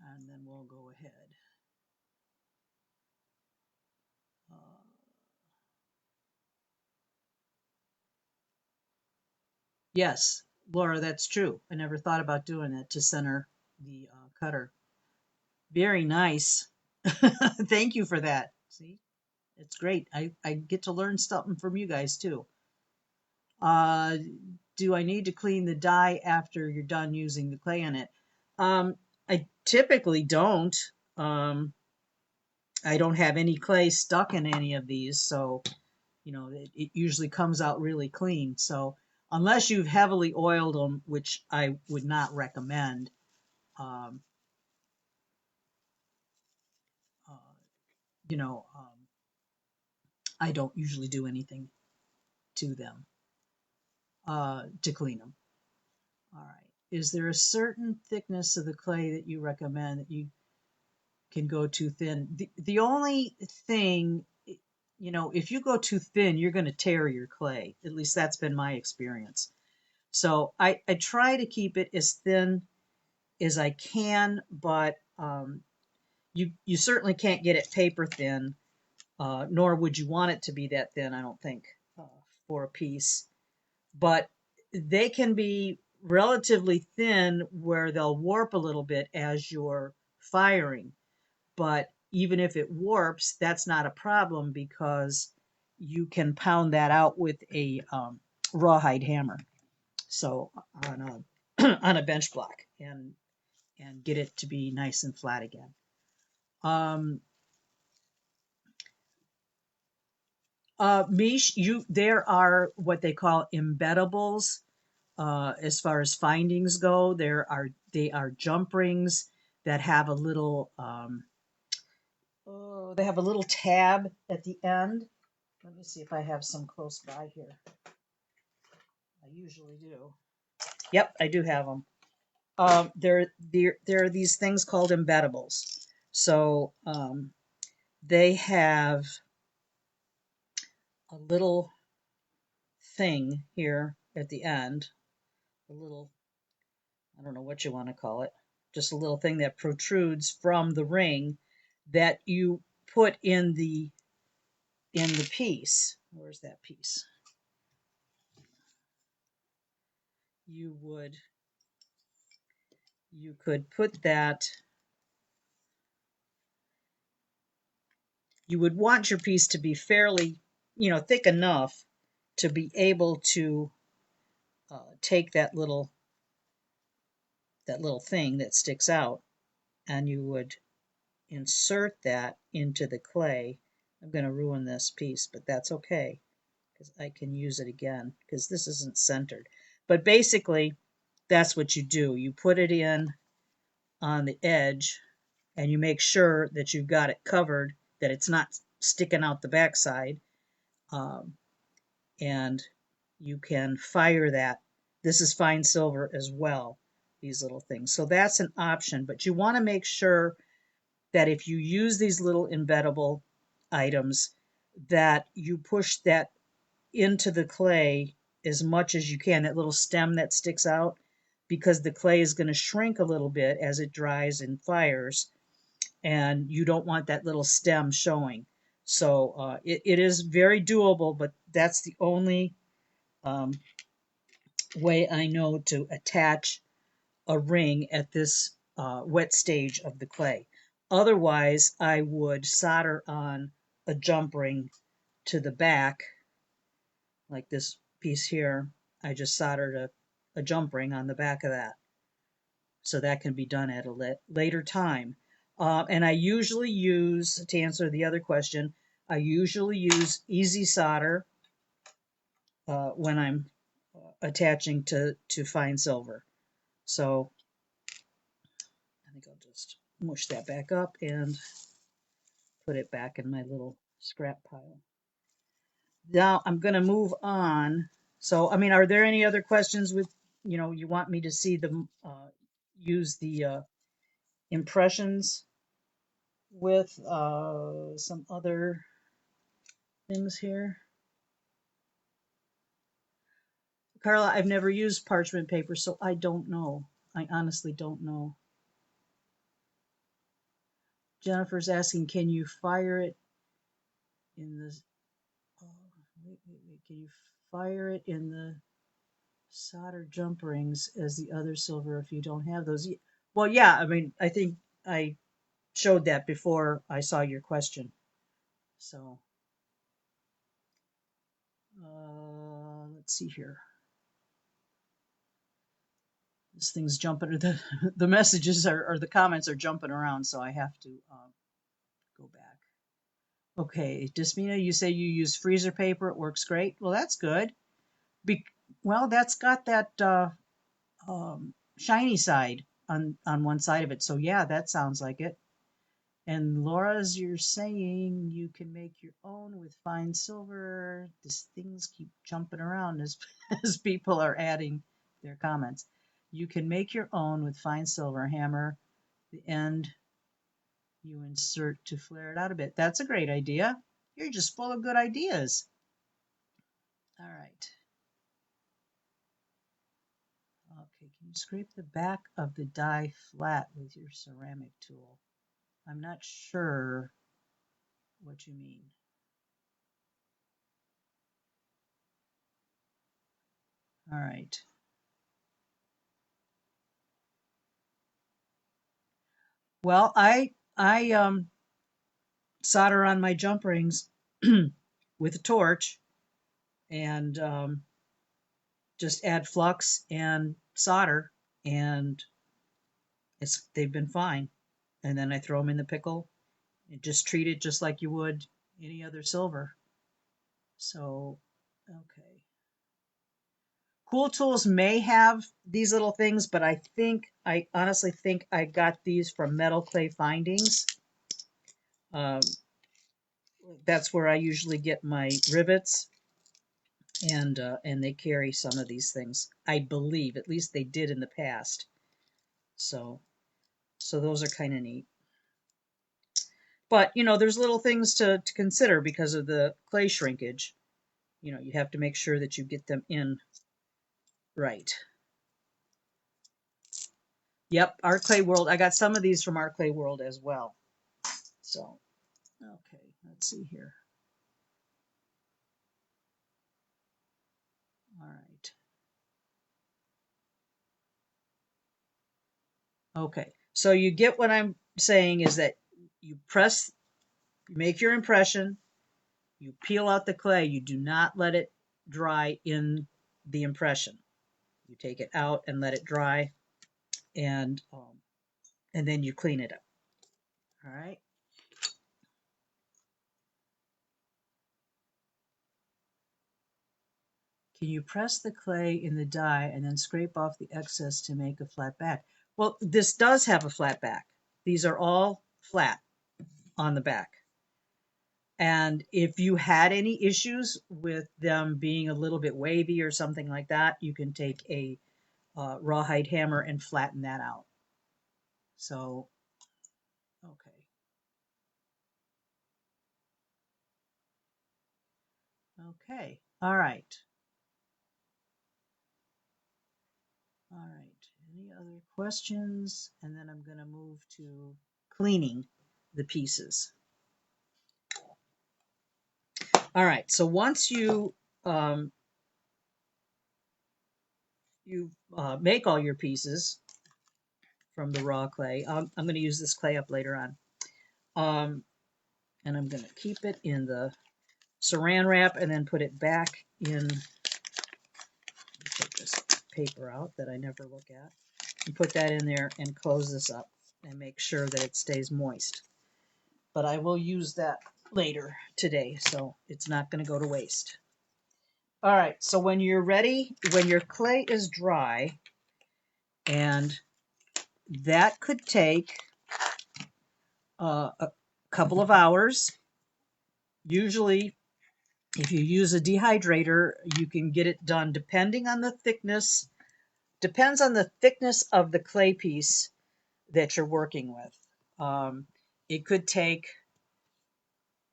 and then we'll go ahead. Yes, Laura, that's true. I never thought about doing it to center the cutter. Very nice. Thank you for that. See, it's great. I get to learn something from you guys too. Uh, do I need to clean the die after you're done using the clay in it? I typically don't. Um, I don't have any clay stuck in any of these, so you know it usually comes out really clean. So unless you've heavily oiled them, which I would not recommend, um, uh, you know, I don't usually do anything to them to clean them. All right. Is there a certain thickness of the clay that you recommend that you can go too thin? The only thing you know, if you go too thin, you're going to tear your clay. At least that's been my experience. So I try to keep it as thin as I can, but you certainly can't get it paper thin, nor would you want it to be that thin, I don't think, uh, for a piece. But they can be relatively thin where they'll warp a little bit as you're firing. But even if it warps, that's not a problem because you can pound that out with a rawhide hammer. So on a on a bench block and get it to be nice and flat again. Um, Mish, there are what they call embeddables. As far as findings go, they are jump rings that have a little they have a little tab at the end. Let me see if I have some close by here. I usually do. Yep, I do have them. There are these things called embeddables. So they have a little thing here at the end, a little, I don't know what you want to call it, just a little thing that protrudes from the ring that you put in the piece. Where's that piece? You could put that, you would want your piece to be fairly, you know, thick enough to be able to take that little thing that sticks out, and you would insert that into the clay. I'm going to ruin this piece, but that's okay because I can use it again because this isn't centered. But basically, that's what you do. You put it in on the edge and you make sure that you've got it covered, that it's not sticking out the backside. Um, and you can fire that. This is fine silver as well, these little things. So that's an option, but you want to make sure that if you use these little embeddable items, that you push that into the clay as much as you can, that little stem that sticks out, because the clay is going to shrink a little bit as it dries and fires, and you don't want that little stem showing. So it is very doable, but that's the only um, way I know to attach a ring at this wet stage of the clay. Otherwise, I would solder on a jump ring to the back, like this piece here. I just soldered a jump ring on the back of that. So that can be done at a later time. And I usually use, to answer the other question, I usually use easy solder when I'm attaching to fine silver. So I think I'll just mush that back up and put it back in my little scrap pile. Now I'm going to move on. So, I mean, are there any other questions with, you know, you want me to see them use the impressions with some other things here? Carla, I've never used parchment paper, so I don't know. I honestly don't know. Jennifer's asking, can you fire it in the, oh, wait, can you fire it in the solder jump rings as the other silver if you don't have those? Well, yeah, I mean, I think I showed that before I saw your question. So, let's see here. This thing's jumping, the messages or the comments are jumping around, so I have to go back. Okay, Dismina, you say you use freezer paper. It works great. Well, that's good. Well, that's got that shiny side on one side of it. So yeah, that sounds like it. And Laura's, you're saying you can make your own with fine silver. These things keep jumping around as as people are adding their comments. You can make your own with fine silver. Hammer the end you insert to flare it out a bit. That's a great idea. You're just full of good ideas. All right. Okay, can you scrape the back of the die flat with your ceramic tool? I'm not sure what you mean. All right. Well, I solder on my jump rings with a torch and just add flux and solder, and they've been fine. And then I throw them in the pickle and just treat it just like you would any other silver. So, okay. Cool Tools may have these little things, but I honestly think I got these from Metal Clay Findings. Um, that's where I usually get my rivets, and they carry some of these things. I believe, at least they did in the past. So those are kind of neat. But there's little things to consider because of the clay shrinkage. You have to make sure that you get them in right. Yep, Art Clay World. I got some of these from Art Clay World as well. So, okay, let's see here. All right. Okay, so you get what I'm saying is that you make your impression, you peel out the clay, you do not let it dry in the impression. You take it out and let it dry, and then you clean it up. All right. Can you press the clay in the die and then scrape off the excess to make a flat back? Well, this does have a flat back. These are all flat on the back. And if you had any issues with them being a little bit wavy or something like that, you can take a rawhide hammer and flatten that out. So, okay. Okay. All right. All right. Any other questions? And then I'm going to move to cleaning the pieces. All right. So once you make all your pieces from the raw clay, I'm going to use this clay up later on. And I'm going to keep it in the saran wrap and then put it back in. Take this paper out that I never look at and put that in there and close this up and make sure that it stays moist. But I will use that later today, so it's not going to go to waste. All right, so when you're ready, when your clay is dry, and that could take a couple of hours. Usually, if you use a dehydrator, you can get it done depending on the thickness. Depends on the thickness of the clay piece that you're working with. It could take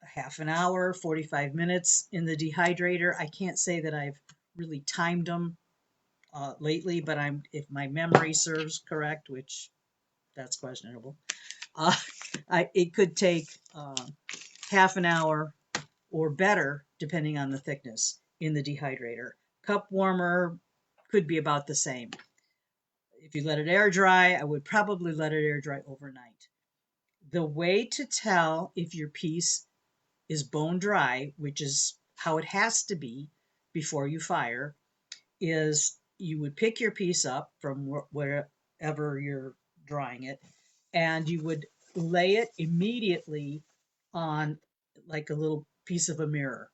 a half an hour, 45 minutes in the dehydrator. I can't say that I've really timed them lately, but if my memory serves correct, which that's questionable, it could take half an hour or better, depending on the thickness in the dehydrator. Cup warmer could be about the same. If you let it air dry, I would probably let it air dry overnight. The way to tell if your piece is bone dry, which is how it has to be before you fire, is you would pick your piece up from wherever you're drying it, and you would lay it immediately on like a little piece of a mirror.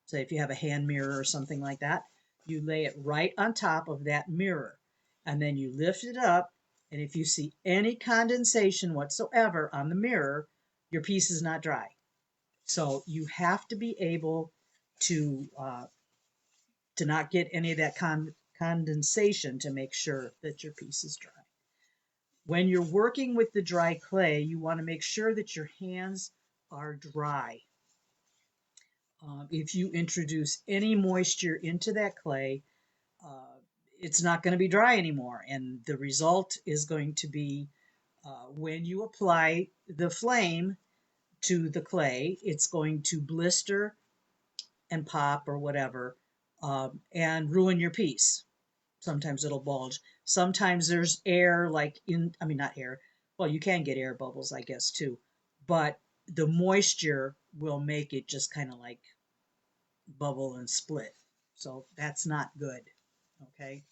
Say if you have a hand mirror or something like that, you lay it right on top of that mirror, and then you lift it up, and if you see any condensation whatsoever on the mirror, your piece is not dry. So you have to be able to not get any of that condensation to make sure that your piece is dry. When you're working with the dry clay, you want to make sure that your hands are dry. If you introduce any moisture into that clay, uh, it's not going to be dry anymore. And the result is going to be when you apply the flame to the clay, it's going to blister and pop or whatever, and ruin your piece. Sometimes it'll bulge. Sometimes there's air, like I mean, not air. Well, you can get air bubbles, I guess, too. But the moisture will make it just kind of like bubble and split. So that's not good. Okay.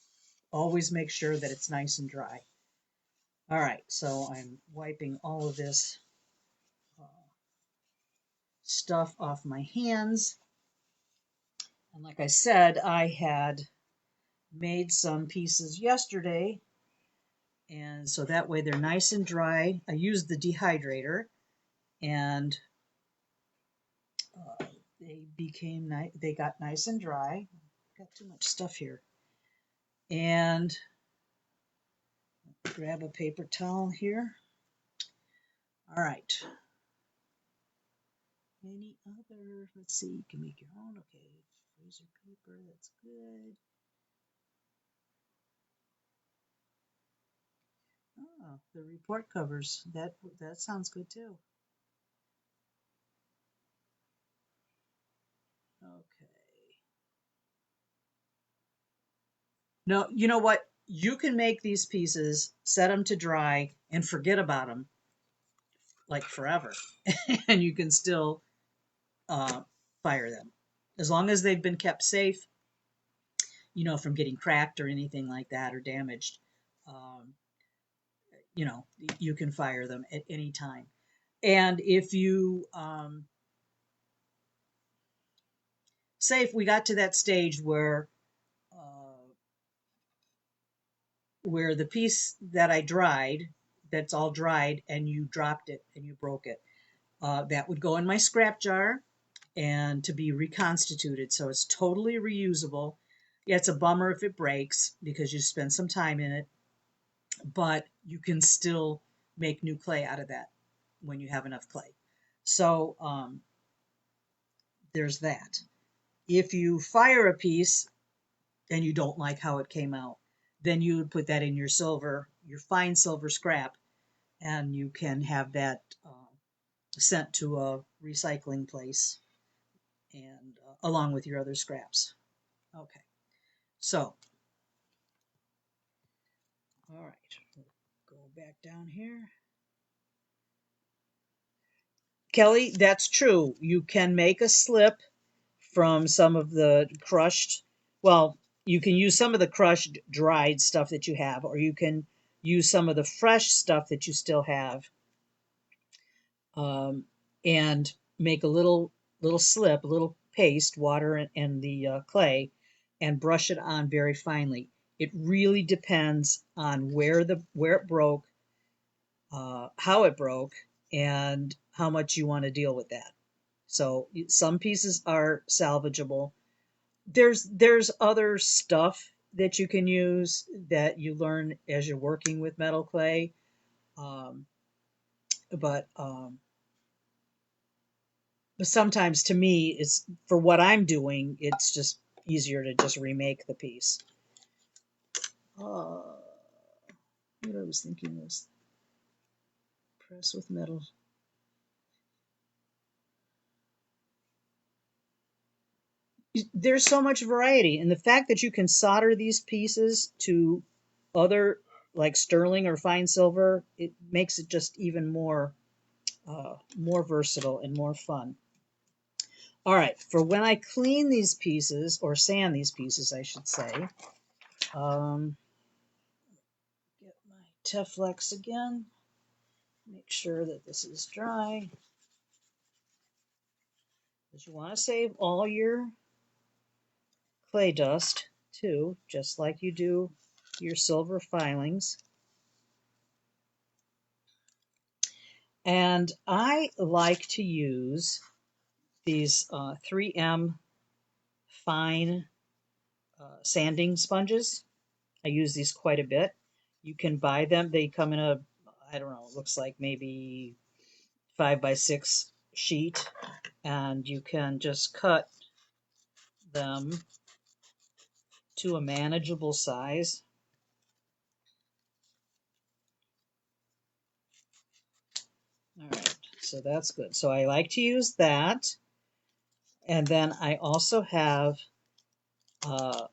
Always make sure that it's nice and dry. All right. So I'm wiping all of this uh, stuff off my hands. And like I said, I had made some pieces yesterday. And so that way they're nice and dry. I used the dehydrator and uh, they became nice. They got nice and dry. Got too much stuff here. And grab a paper towel here. All right. Any other? Let's see. You can make your own. Okay. Freezer paper. That's good. Oh, the report covers. That sounds good too. Okay. No, you know what? You can make these pieces, set them to dry, and forget about them like forever, and you can still uh, fire them as long as they've been kept safe, from getting cracked or anything like that or damaged. Um, you can fire them at any time. And if you say if we got to that stage where the piece that I dried, that's all dried, and you dropped it and you broke it, that would go in my scrap jar and to be reconstituted. So it's totally reusable. Yeah, it's a bummer if it breaks because you spend some time in it, but you can still make new clay out of that when you have enough clay. So there's that. If you fire a piece and you don't like how it came out, then you would put that in your fine silver scrap, and you can have that sent to a recycling place and along with your other scraps. Okay, so all right, we'll go back down here. Kelly, that's true. You can make a slip from some of the crushed, well, you can use some of the crushed dried stuff that you have, or you can use some of the fresh stuff that you still have, um, and make a little slip, a little paste, water and the clay, and brush it on very finely. It really depends on where it broke, how it broke, and how much you want to deal with that. So some pieces are salvageable. There's other stuff that you can use that you learn as you're working with metal clay, um, but sometimes to me, it's for what I'm doing, it's just easier to just remake the piece. What I was thinking was press with metal. There's so much variety, and the fact that you can solder these pieces to other, like sterling or fine silver, it makes it just even more versatile and more fun. All right, for when I clean these pieces, or sand these pieces, I should say, get my Teflex again, make sure that this is dry, because you want to save all your clay dust too, just like you do your silver filings. And I like to use these 3M fine sanding sponges. I use these quite a bit. You can buy them. They come in a, I don't know, it looks like maybe 5 by 6 sheet, and you can just cut them to a manageable size. All right, so that's good. So I like to use that. And then I also have a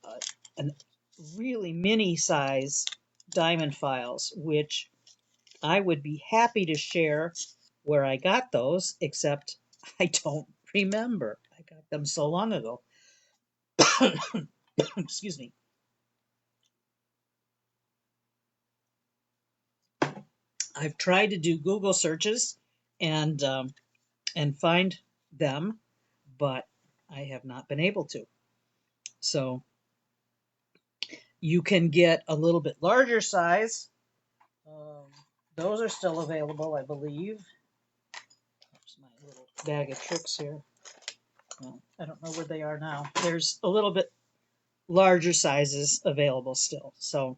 really mini size diamond files, which I would be happy to share where I got those, except I don't remember. I got them so long ago. Excuse me. I've tried to do Google searches and find them, but I have not been able to. So you can get a little bit larger size. Um, those are still available, I believe. Here's my little bag of tricks here. Well, I don't know where they are now. There's a little bit larger sizes available still. So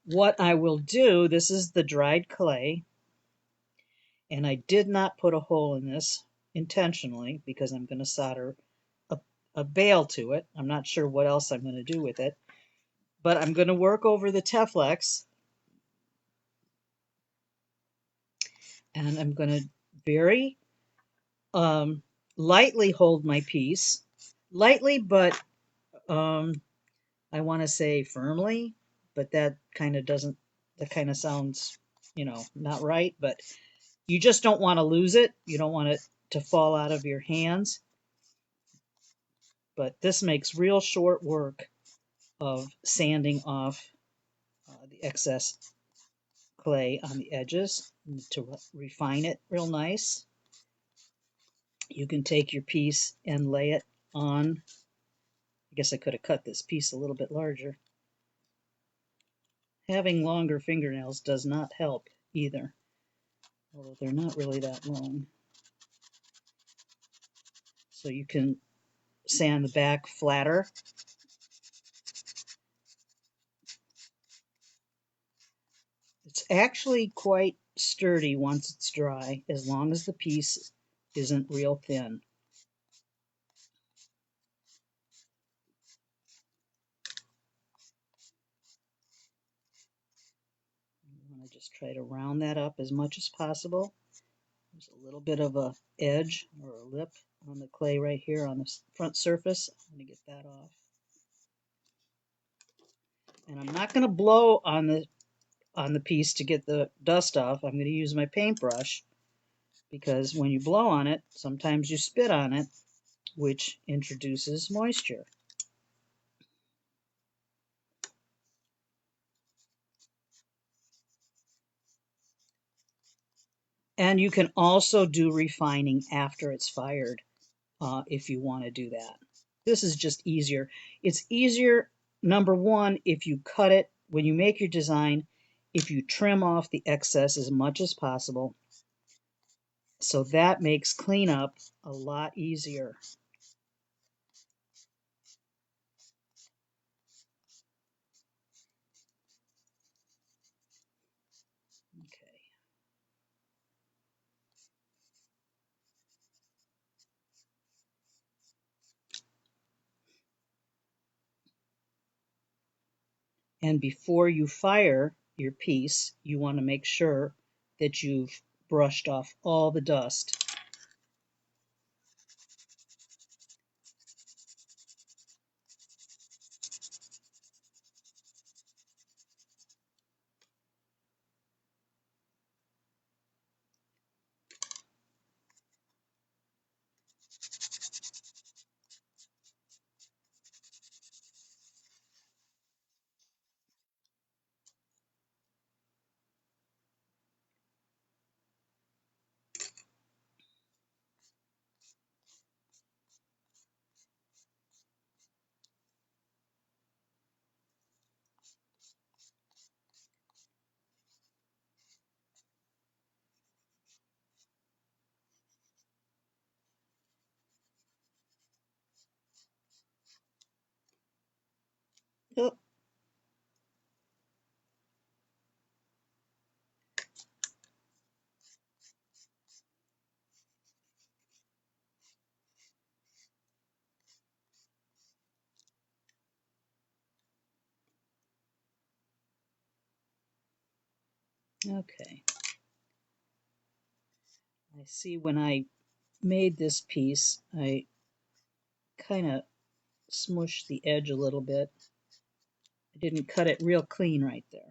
what I will do, this is the dried clay, and I did not put a hole in this intentionally because I'm going to solder a bail to it. I'm not sure what else I'm going to do with it, but I'm going to work over the Teflex, and I'm going to very lightly hold my piece. Lightly, but I want to say firmly, but that kind of doesn't, that kind of sounds, not right, but you just don't want to lose it. You don't want it to fall out of your hands. But this makes real short work of sanding off the excess clay on the edges to refine it real nice. You can take your piece and lay it on. I guess I could have cut this piece a little bit larger. Having longer fingernails does not help either, although they're not really that long. So you can sand the back flatter. It's actually quite sturdy once it's dry, as long as the piece isn't real thin. You want to just try to round that up as much as possible. There's a little bit of a edge or a lip on the clay right here on the front surface. I'm going to get that off. And I'm not going to blow on the piece to get the dust off. I'm going to use my paintbrush, because when you blow on it, sometimes you spit on it, which introduces moisture. And you can also do refining after it's fired if you want to do that. This is just easier. It's easier, number one, if you cut it, when you make your design, if you trim off the excess as much as possible. So that makes cleanup a lot easier. Okay. And before you fire your piece, you want to make sure that you've brushed off all the dust. Okay. I see when I made this piece, I kind of smushed the edge a little bit. I didn't cut it real clean right there.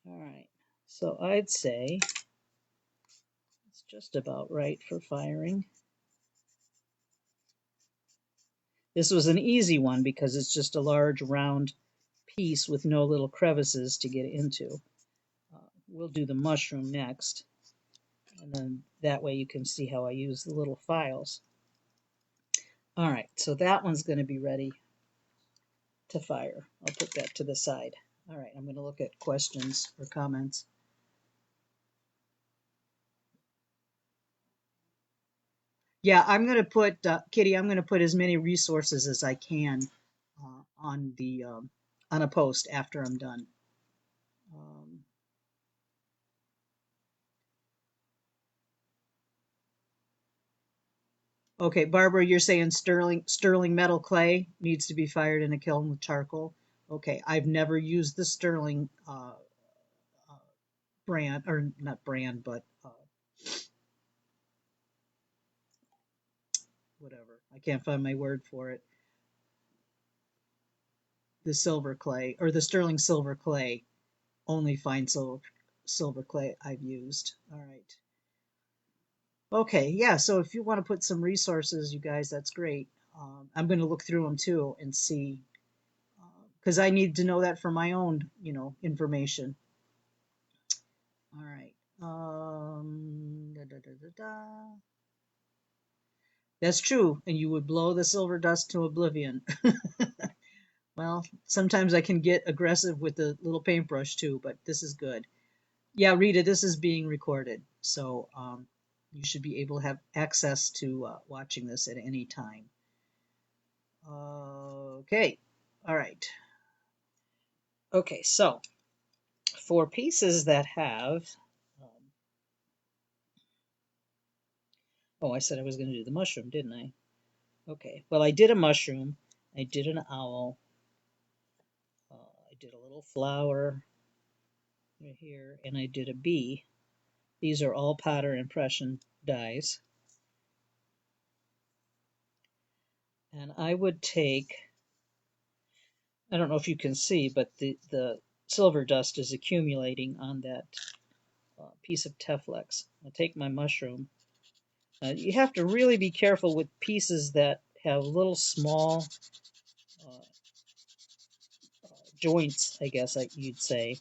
All right, so I'd say it's just about right for firing. This was an easy one because it's just a large round piece with no little crevices to get into. We'll do the mushroom next, and then that way you can see how I use the little files. All right, so that one's going to be ready to fire. I'll put that to the side. All right, I'm going to look at questions or comments. Yeah, I'm going to put, Kitty, I'm going to put as many resources as I can on a post after I'm done. Um, okay, Barbara, you're saying sterling metal clay needs to be fired in a kiln with charcoal. Okay, I've never used the sterling uh, brand, or not brand, but whatever. I can't find my word for it. The silver clay or the sterling silver clay. Only fine silver clay I've used. All right. Okay, yeah, so if you want to put some resources, you guys, that's great. I'm going to look through them too and see, because I need to know that for my own, information. All right. Da, da, da, da, da. That's true, and you would blow the silver dust to oblivion. Well, sometimes I can get aggressive with the little paintbrush too, but this is good. Yeah, Rita, this is being recorded, so you should be able to have access to watching this at any time. Okay, all right. Okay, so for pieces that have, oh, I said I was going to do the mushroom, didn't I? Okay, well, I did a mushroom, I did an owl, I did a little flower right here, and I did a bee. These are all powder impression dies. And I would take, I don't know if you can see, but the silver dust is accumulating on that piece of Teflex. I'll take my mushroom. You have to really be careful with pieces that have little small uh, joints, I guess you'd say,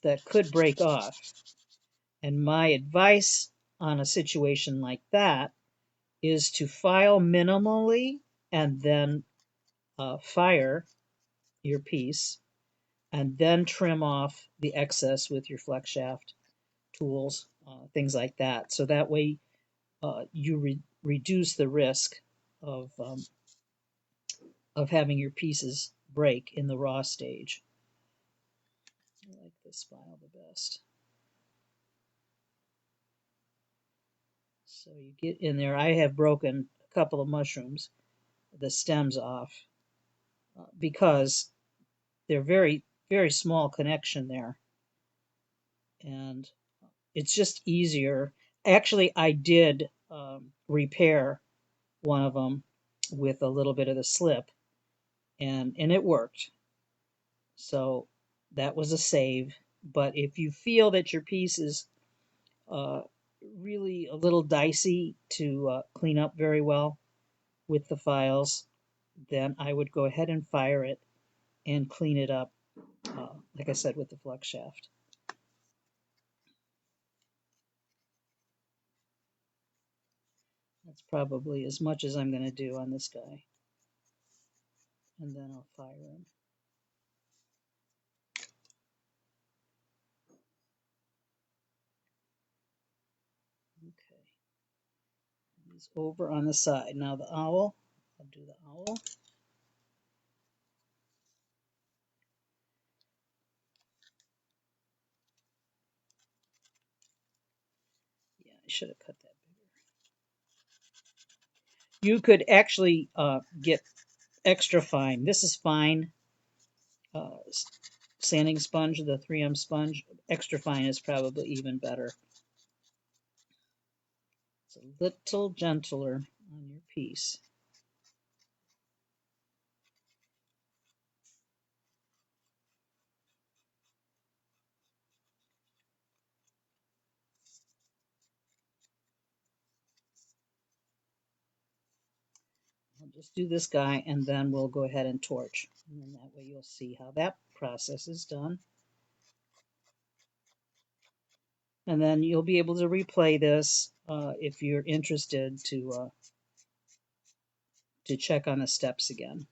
that could break off. And my advice on a situation like that is to file minimally and then fire your piece and then trim off the excess with your flex shaft tools, things like that. So that way you reduce the risk of having your pieces break in the raw stage. I like this file the best. So you get in there. I have broken a couple of mushrooms, the stems off, because they're very, very small connection there. And it's just easier. Actually, I did repair one of them with a little bit of the slip, and it worked. So that was a save. But if you feel that your piece is uh, really a little dicey to clean up very well with the files, then I would go ahead and fire it and clean it up, like I said, with the flex shaft. That's probably as much as I'm going to do on this guy. And then I'll fire him. Okay. He's over on the side. Now the owl. I'll do the owl. Yeah, I should have cut that bigger. You could actually get extra fine. This is fine sanding sponge, the 3M sponge. Extra fine is probably even better. It's a little gentler on your piece. I'll just do this guy and then we'll go ahead and torch. And then that way you'll see how that process is done. And then you'll be able to replay this if you're interested to check on the steps again.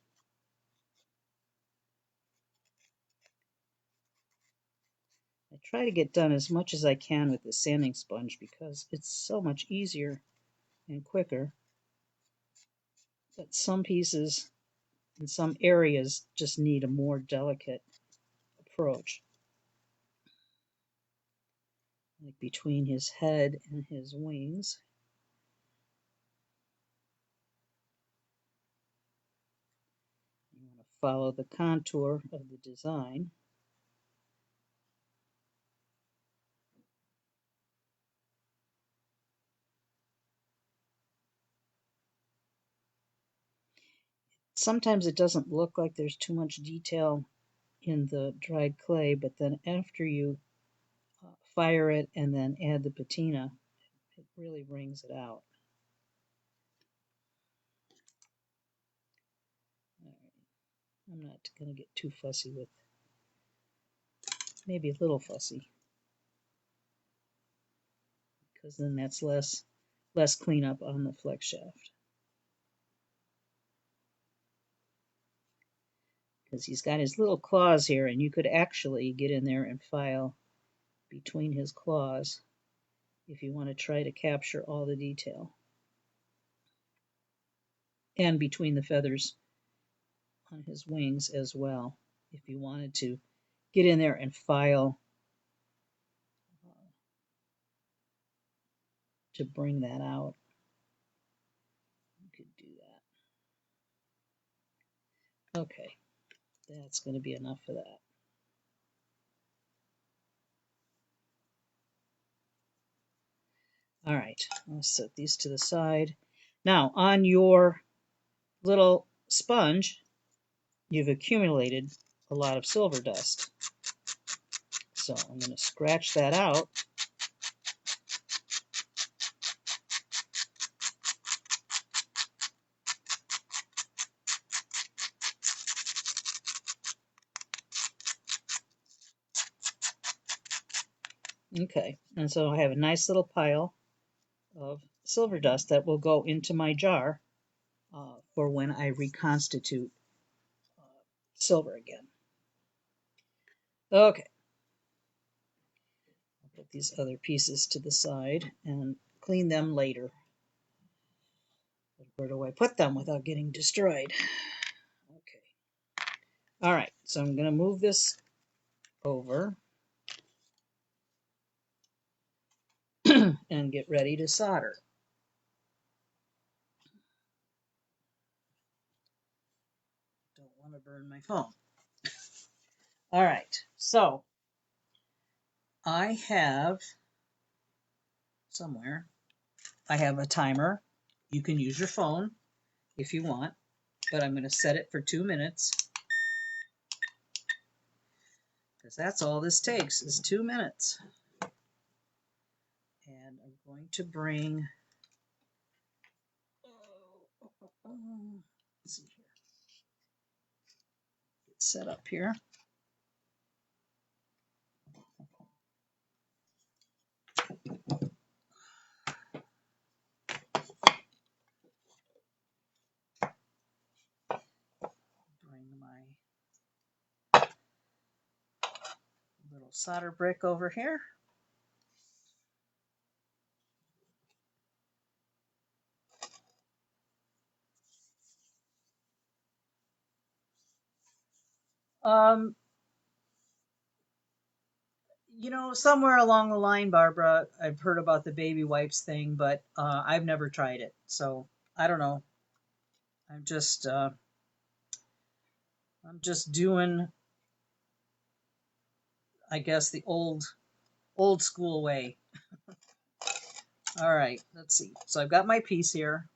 I try to get done as much as I can with the sanding sponge because it's so much easier and quicker. But some pieces in some areas just need a more delicate approach. Like between his head and his wings. You want to follow the contour of the design. Sometimes it doesn't look like there's too much detail in the dried clay, but then after you fire it and then add the patina, it really brings it out. All right. I'm not going to get too fussy with, maybe a little fussy, because then that's less cleanup on the flex shaft. Because he's got his little claws here, and you could actually get in there and file between his claws if you want to try to capture all the detail. And between the feathers on his wings as well, if you wanted to get in there and file to bring that out, you could do that. Okay, that's going to be enough for that. All right, I'll set these to the side. Now, on your little sponge, you've accumulated a lot of silver dust. So I'm going to scratch that out. Okay, and so I have a nice little pile of silver dust that will go into my jar for when I reconstitute silver again. Okay, I'll put these other pieces to the side and clean them later. Where do I put them without getting destroyed? Okay. All right, so I'm going to move this over and get ready to solder. Don't want to burn my phone. All right, so I have somewhere, I have a timer. You can use your phone if you want, but I'm going to set it for 2 minutes because that's all this takes is 2 minutes. And I'm going to bring, let's see here, get set up here. Bring my little solder brick over here. You know, somewhere along the line, Barbara, I've heard about the baby wipes thing, but I've never tried it, so I don't know. I'm just doing I guess, the old school way. All right, let's see. So I've got my piece here.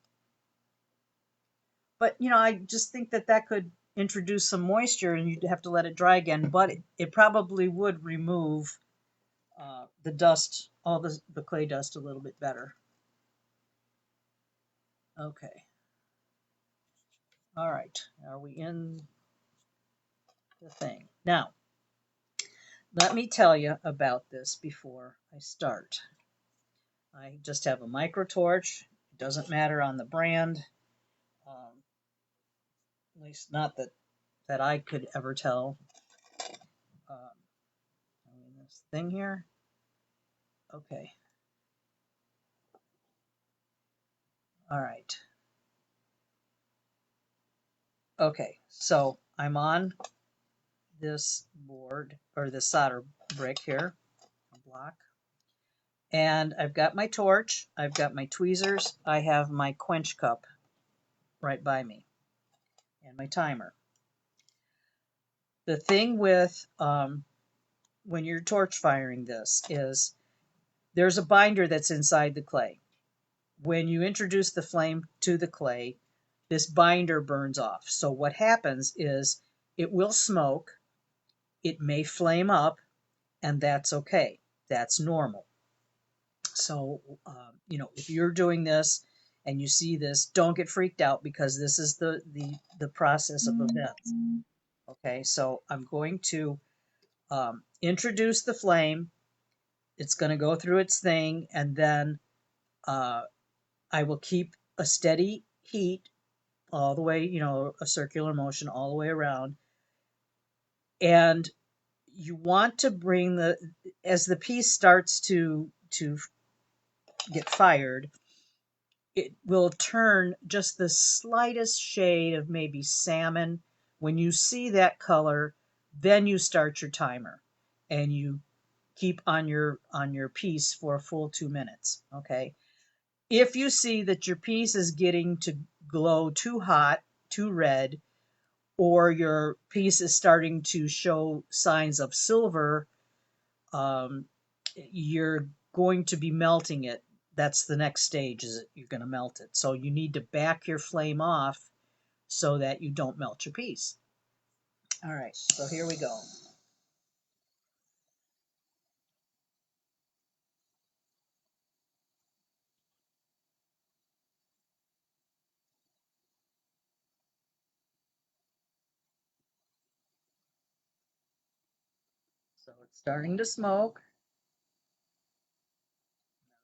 But, I just think that that could introduce some moisture and you'd have to let it dry again. But it probably would remove the dust, all the clay dust a little bit better. Okay. All right. Are we in the thing? Now, let me tell you about this before I start. I just have a micro torch. It doesn't matter on the brand. At least not that I could ever tell. This thing here. Okay. All right. Okay, so I'm on this board or this solder brick here, a block, and I've got my torch, I've got my tweezers, I have my quench cup right by me, and my timer. The thing with when you're torch firing this is there's a binder that's inside the clay. When you introduce the flame to the clay, this binder burns off. So what happens is it will smoke, it may flame up, and that's okay. That's normal. So, if you're doing this and you see this, don't get freaked out because this is the process of events. Okay, so I'm going to introduce the flame. It's going to go through its thing, and then I will keep a steady heat all the way, a circular motion all the way around. And you want to bring as the piece starts to get fired, it will turn just the slightest shade of maybe salmon. When you see that color, then you start your timer and you keep on your piece for a full 2 minutes. Okay. If you see that your piece is getting to glow too hot, too red, or your piece is starting to show signs of silver, you're going to be melting it. That's the next stage, is you're going to melt it. So you need to back your flame off so that you don't melt your piece. All right, so here we go. So it's starting to smoke,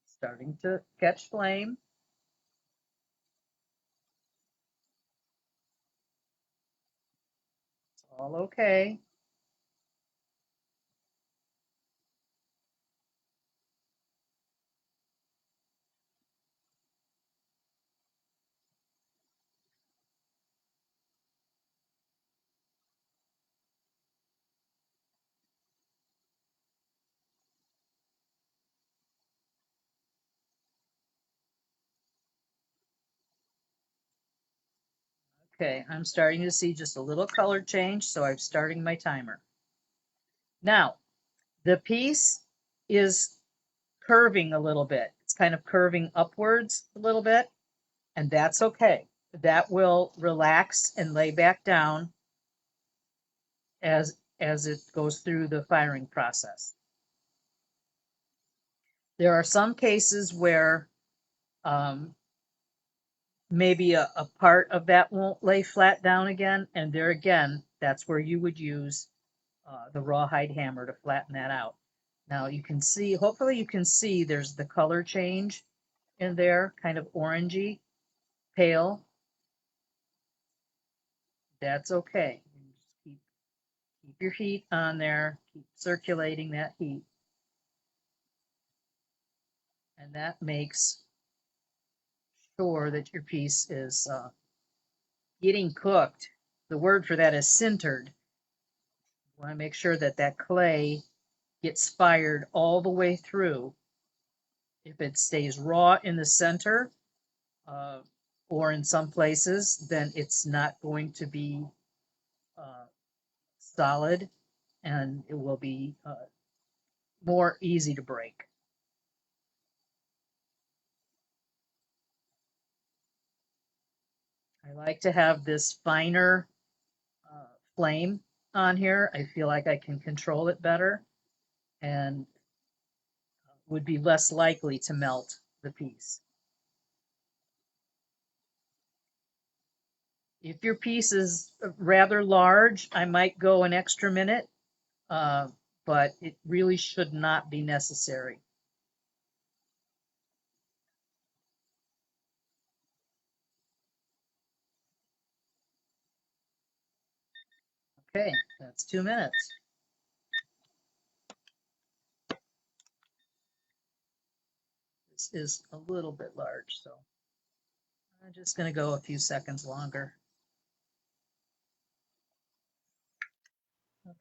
it's starting to catch flame. It's all okay. Okay, I'm starting to see just a little color change, so I'm starting my timer. Now, the piece is curving a little bit. It's kind of curving upwards a little bit, and that's okay. That will relax and lay back down as it goes through the firing process. There are some cases where maybe a part of that won't lay flat down again, and there again, that's where you would use the rawhide hammer to flatten that out. Now you can see, hopefully you can see there's the color change in there, kind of orangey, pale. That's okay. Just keep your heat on there, keep circulating that heat. And that makes sure that your piece is getting cooked. The word for that is sintered. You want to make sure that that clay gets fired all the way through. If it stays raw in the center, or in some places, then it's not going to be solid, and it will be more easy to break. I like to have this finer flame on here. I feel like I can control it better and would be less likely to melt the piece. If your piece is rather large, I might go an extra minute, but it really should not be necessary. Okay, that's 2 minutes. This is a little bit large, so I'm just going to go a few seconds longer.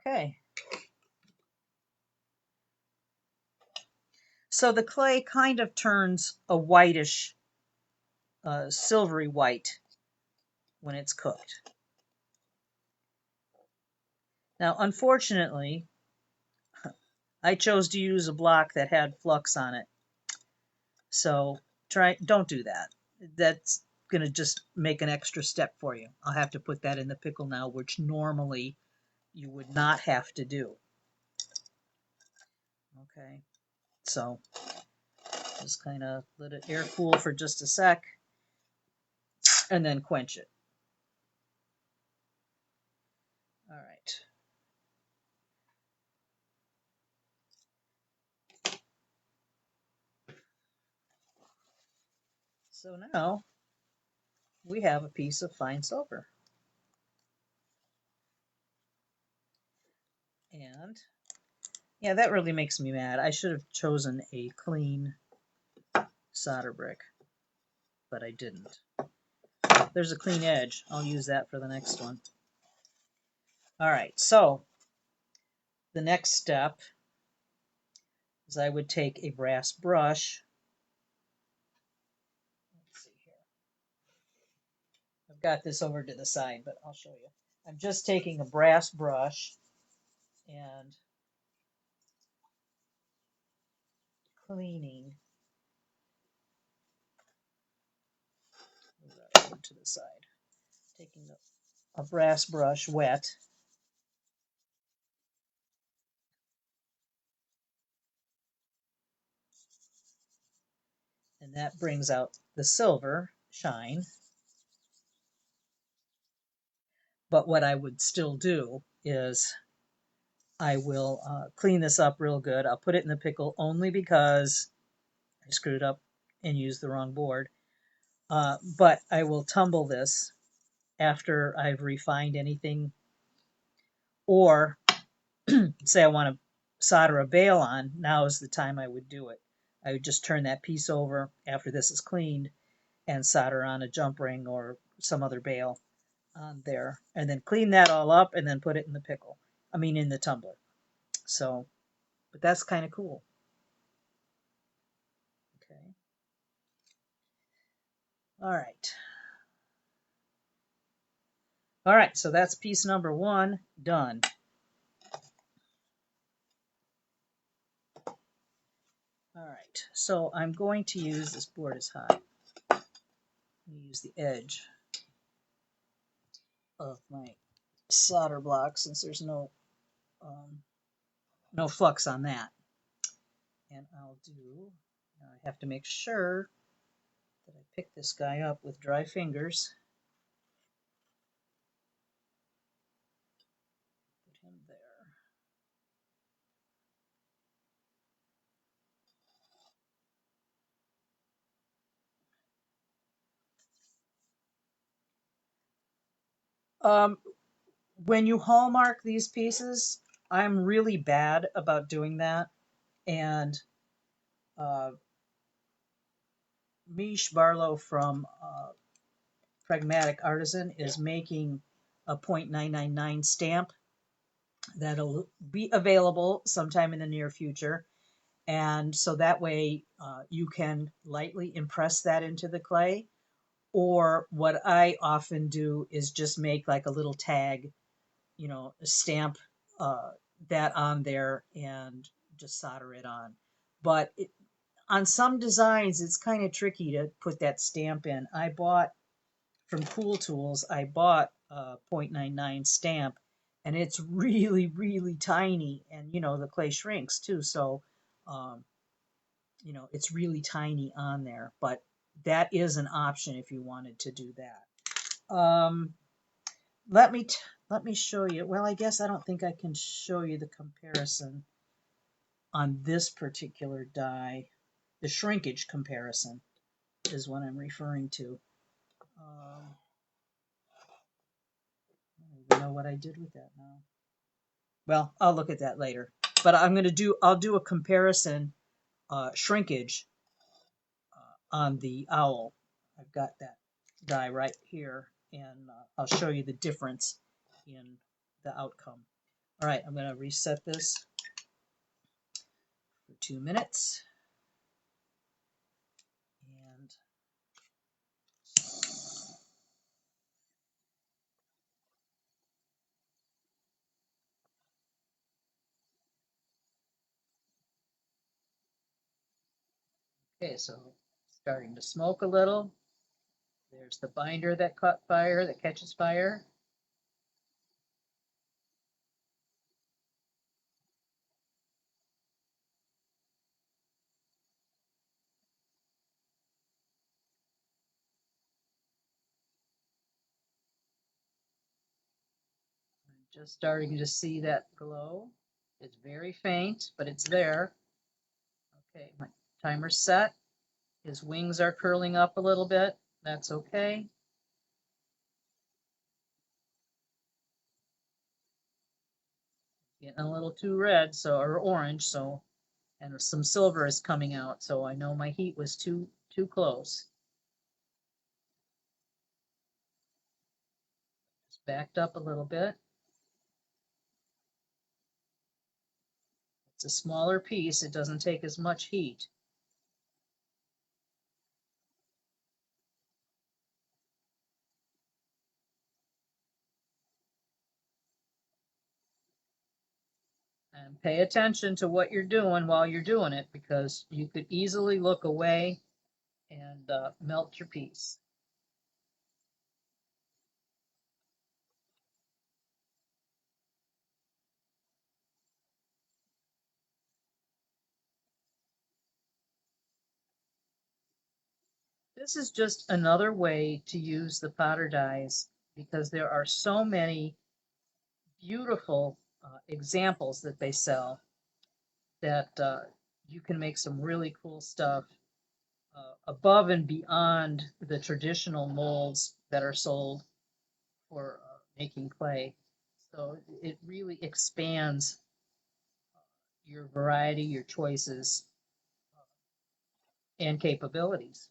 Okay. So the clay kind of turns a whitish, silvery white when it's cooked. Now, unfortunately, I chose to use a block that had flux on it. So don't do that. That's going to just make an extra step for you. I'll have to put that in the pickle now, which normally you would not have to do. Okay, so just kind of let it air cool for just a sec and then quench it. All right. So now we have a piece of fine silver. And yeah, that really makes me mad. I should have chosen a clean solder brick, but I didn't. There's a clean edge. I'll use that for the next one. All right, so the next step is I would take a brass brush. Let's see here. I've got this over to the side, but I'll show you. I'm just taking a brass brush and cleaning. Move that over to the side. Taking a brass brush wet. And that brings out the silver shine. But what I would still do is I will clean this up real good. I'll put it in the pickle only because I screwed up and used the wrong board. But I will tumble this after I've refined anything. Or say I want to solder a bail on, now is the time I would do it. I would just turn that piece over after this is cleaned and solder on a jump ring or some other bail on there, and then clean that all up and then put it in the pickle. I mean, in the tumbler. So, but that's kind of cool. Okay. All right. All right, so that's piece number 1 done. All right, so I'm going to use, this board is hot, I'm going to use the edge of my solder block since there's no flux on that. And I'll do, now I have to make sure that I pick this guy up with dry fingers. Put him there. When you hallmark these pieces, I'm really bad about doing that. And Mish Barlow from Pragmatic Artisan is making a .999 stamp that'll be available sometime in the near future. And so that way you can lightly impress that into the clay. Or what I often do is just make like a little tag, stamp that on there and just solder it on. But on some designs, it's kind of tricky to put that stamp in. I bought from Cool Tools, I bought a .99 stamp, and it's really, really tiny. And, the clay shrinks too. So, um, it's really tiny on there. But that is an option if you wanted to do that. Let me show you. Well, I guess I don't think I can show you the comparison on this particular die. The shrinkage comparison is what I'm referring to. I don't even know what I did with that now. Well, I'll look at that later. But I'll do a comparison shrinkage on the owl. I've got that die right here, and I'll show you the difference in the outcome. All right, I'm going to reset this for 2 minutes. And okay, so starting to smoke a little. There's the binder that caught fire, that catches fire. I'm just starting to see that glow. It's very faint, but it's there. Okay, my timer's set. His wings are curling up a little bit. That's okay. Getting a little too red, or orange, and some silver is coming out, so I know my heat was too close. Just backed up a little bit. It's a smaller piece, it doesn't take as much heat. And pay attention to what you're doing while you're doing it, because you could easily look away and melt your piece. This is just another way to use the powder dies, because there are so many beautiful examples that they sell that you can make some really cool stuff above and beyond the traditional molds that are sold for making clay. So it really expands your variety, your choices, and capabilities,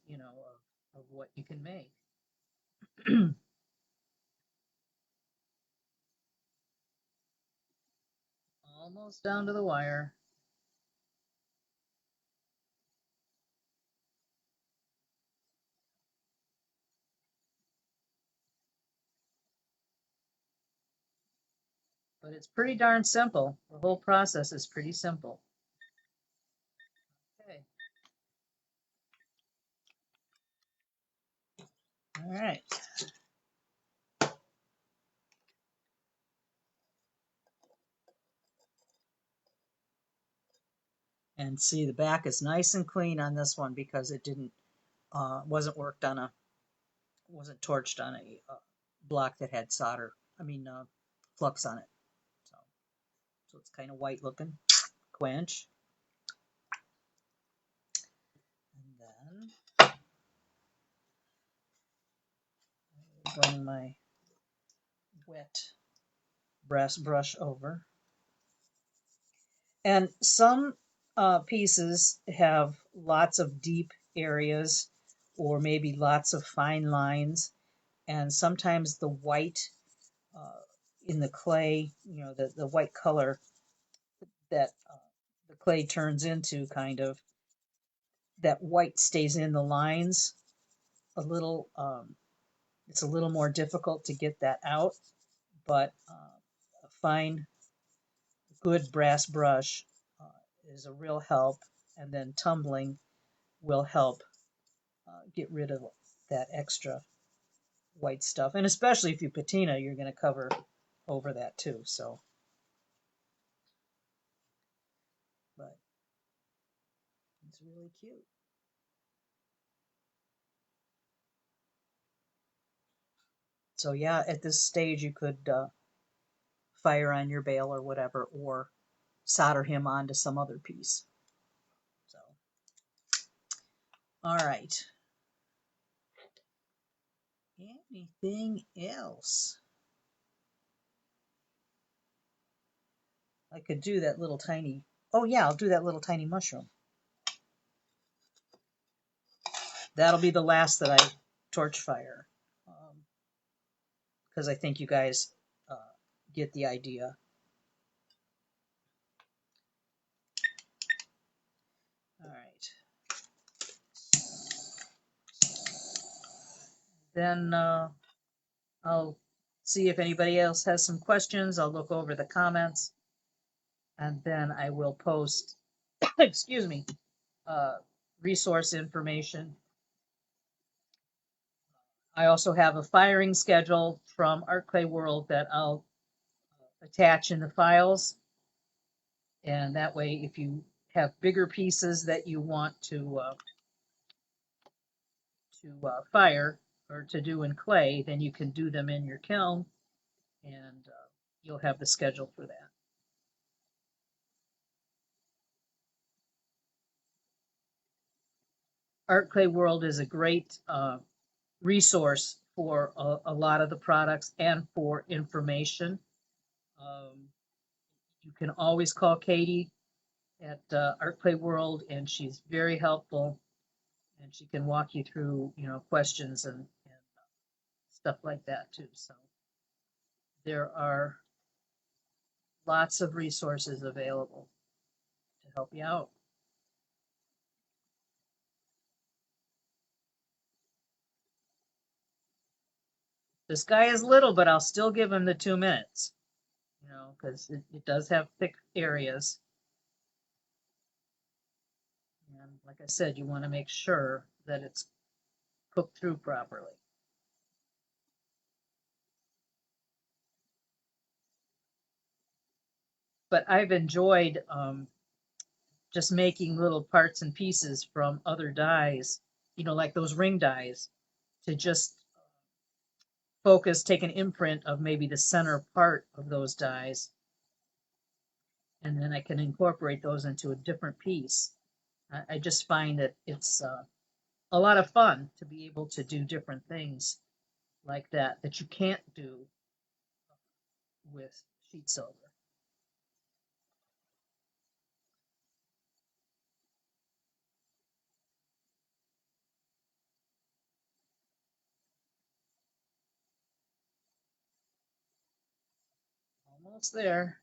of what you can make. Almost down to the wire. But it's pretty darn simple. The whole process is pretty simple. Okay. All right. And see, the back is nice and clean on this one because it wasn't wasn't torched on a block that had flux on it. So it's kind of white looking. Quench. And then bring my wet brass brush over. And some pieces have lots of deep areas or maybe lots of fine lines. And sometimes the white in the clay, the white color that the clay turns into, kind of, that white stays in the lines a little. It's a little more difficult to get that out, but a fine, good brass brush is a real help, and then tumbling will help get rid of that extra white stuff. And especially if you patina, you're going to cover over that too. So, but it's really cute. So yeah, at this stage you could fire on your bale or whatever, or solder him onto some other piece. So, all right. Anything else? I could do that little tiny, oh yeah, I'll do that little tiny mushroom. That'll be the last that I torch fire, because I think you guys get the idea. All right. Then I'll see if anybody else has some questions. I'll look over the comments, and then I will post, excuse me, resource information. I also have a firing schedule from Art Clay World that I'll attach in the files. And that way, if you have bigger pieces that you want to fire or to do in clay, then you can do them in your kiln, and you'll have the schedule for that. Art Clay World is a great resource for a lot of the products and for information. You can always call Katie at Art Clay World, and she's very helpful, and she can walk you through, questions and stuff like that too. So there are lots of resources available to help you out. This guy is little, but I'll still give him the 2 minutes, because it does have thick areas. And like I said, you want to make sure that it's cooked through properly. But I've enjoyed just making little parts and pieces from other dies, like those ring dies, to just focus, take an imprint of maybe the center part of those dies, and then I can incorporate those into a different piece. I just find that it's a lot of fun to be able to do different things like that you can't do with sheet silver. Almost there.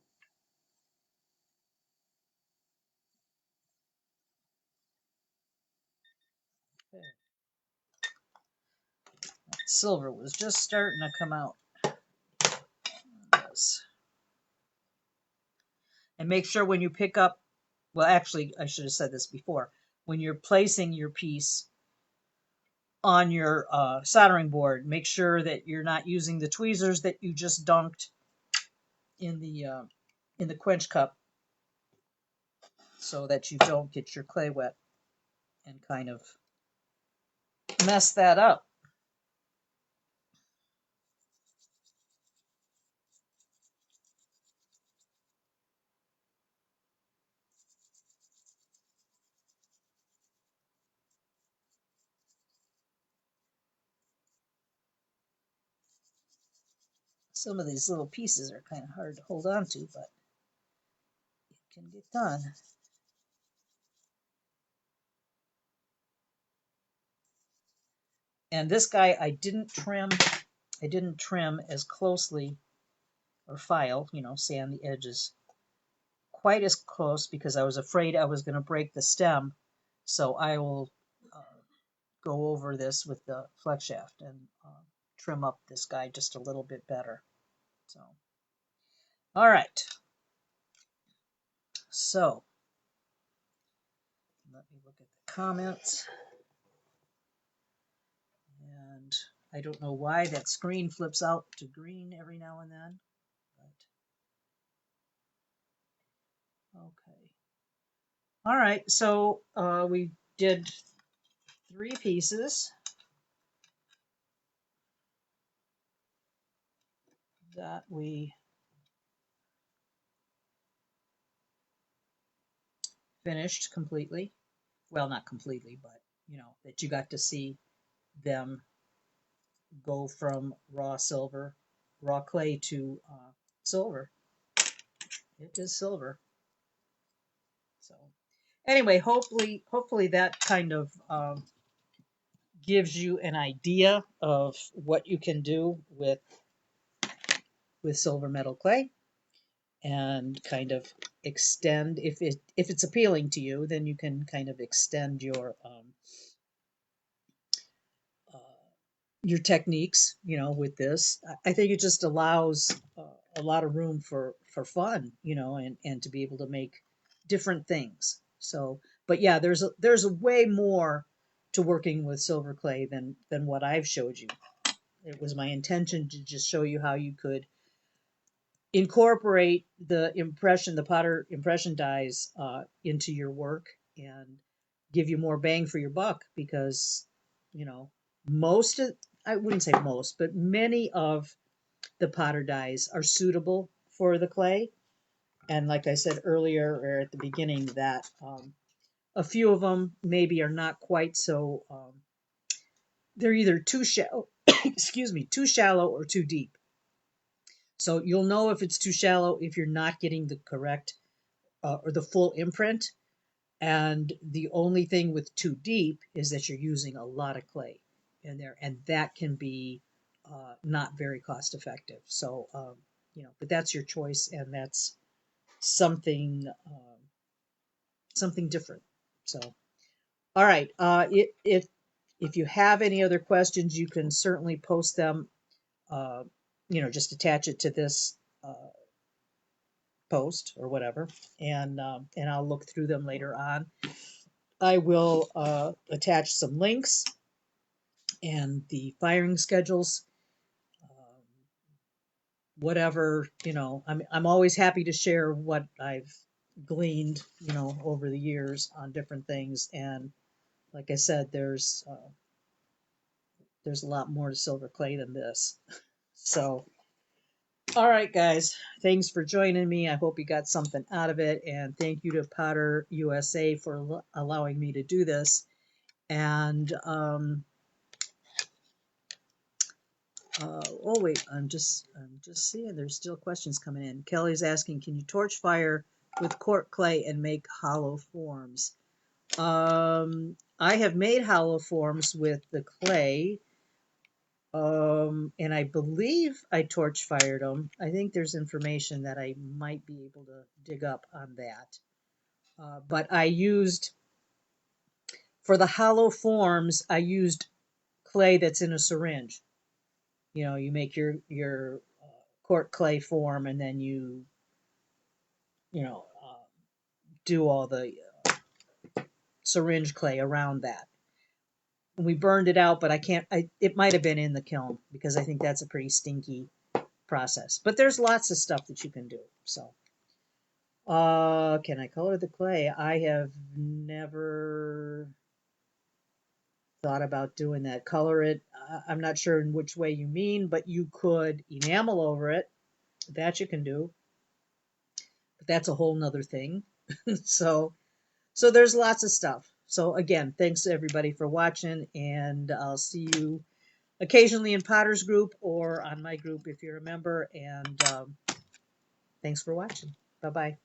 Okay. Silver was just starting to come out. Yes. And make sure when you pick up, well, actually, I should have said this before. When you're placing your piece on your soldering board, make sure that you're not using the tweezers that you just dunked in the quench cup, so that you don't get your clay wet and kind of mess that up. Some of these little pieces are kind of hard to hold on to, but it can get done. And this guy I didn't trim as closely, or file, sand the edges quite as close, because I was afraid I was going to break the stem. So I will go over this with the flex shaft and trim up this guy just a little bit better. So, all right. So comments. And I don't know why that screen flips out to green every now and then, but okay. All right, so we did 3 pieces that we finished completely. Well, not completely, but you know, that you got to see them go from raw silver, raw clay to silver. It is silver. So anyway, hopefully that kind of gives you an idea of what you can do with silver metal clay, and kind of extend, if it's appealing to you, then you can kind of extend your techniques, you know, with this. I think it just allows a lot of room for fun, you know, and to be able to make different things. So, but yeah, there's a way more to working with silver clay than what I've showed you. It was my intention to just show you how you could incorporate the Potter impression dies into your work and give you more bang for your buck, because you know, most of, I wouldn't say most, but many of the Potter dies are suitable for the clay. And like I said earlier, or at the beginning, that a few of them maybe are not quite so they're either too shallow excuse me, too shallow or too deep. So you'll know if it's too shallow if you're not getting the correct or the full imprint. And the only thing with too deep is that you're using a lot of clay in there, and that can be not very cost effective. So, you know, but that's your choice, and that's something something different. So, all right. If you have any other questions, you can certainly post them. Uh, you know, just attach it to this post or whatever, and I'll look through them later on. I will attach some links and the firing schedules, um, whatever, you know. I'm always happy to share what I've gleaned, you know, over the years on different things. And like I said, there's a lot more to silver clay than this. So, all right, guys, thanks for joining me. I hope you got something out of it, and thank you to Potter USA for allowing me to do this. And oh wait, I'm just seeing there's still questions coming in. Kelly's asking, can you torch fire with cork clay and make hollow forms? I have made hollow forms with the clay, and I believe I torch fired them. I think there's information that I might be able to dig up on that. But I used, for the hollow forms, I used clay that's in a syringe. You know, you make your cork clay form, and then you know, do all the syringe clay around that. And we burned it out, but I can't. It might have been in the kiln, because I think that's a pretty stinky process. But there's lots of stuff that you can do. So, can I color the clay? I have never thought about doing that. Color it. I'm not sure in which way you mean, but you could enamel over it. That you can do. But that's a whole nother thing. So there's lots of stuff. So again, thanks to everybody for watching, and I'll see you occasionally in Potter's group or on my group if you're a member. And thanks for watching. Bye-bye.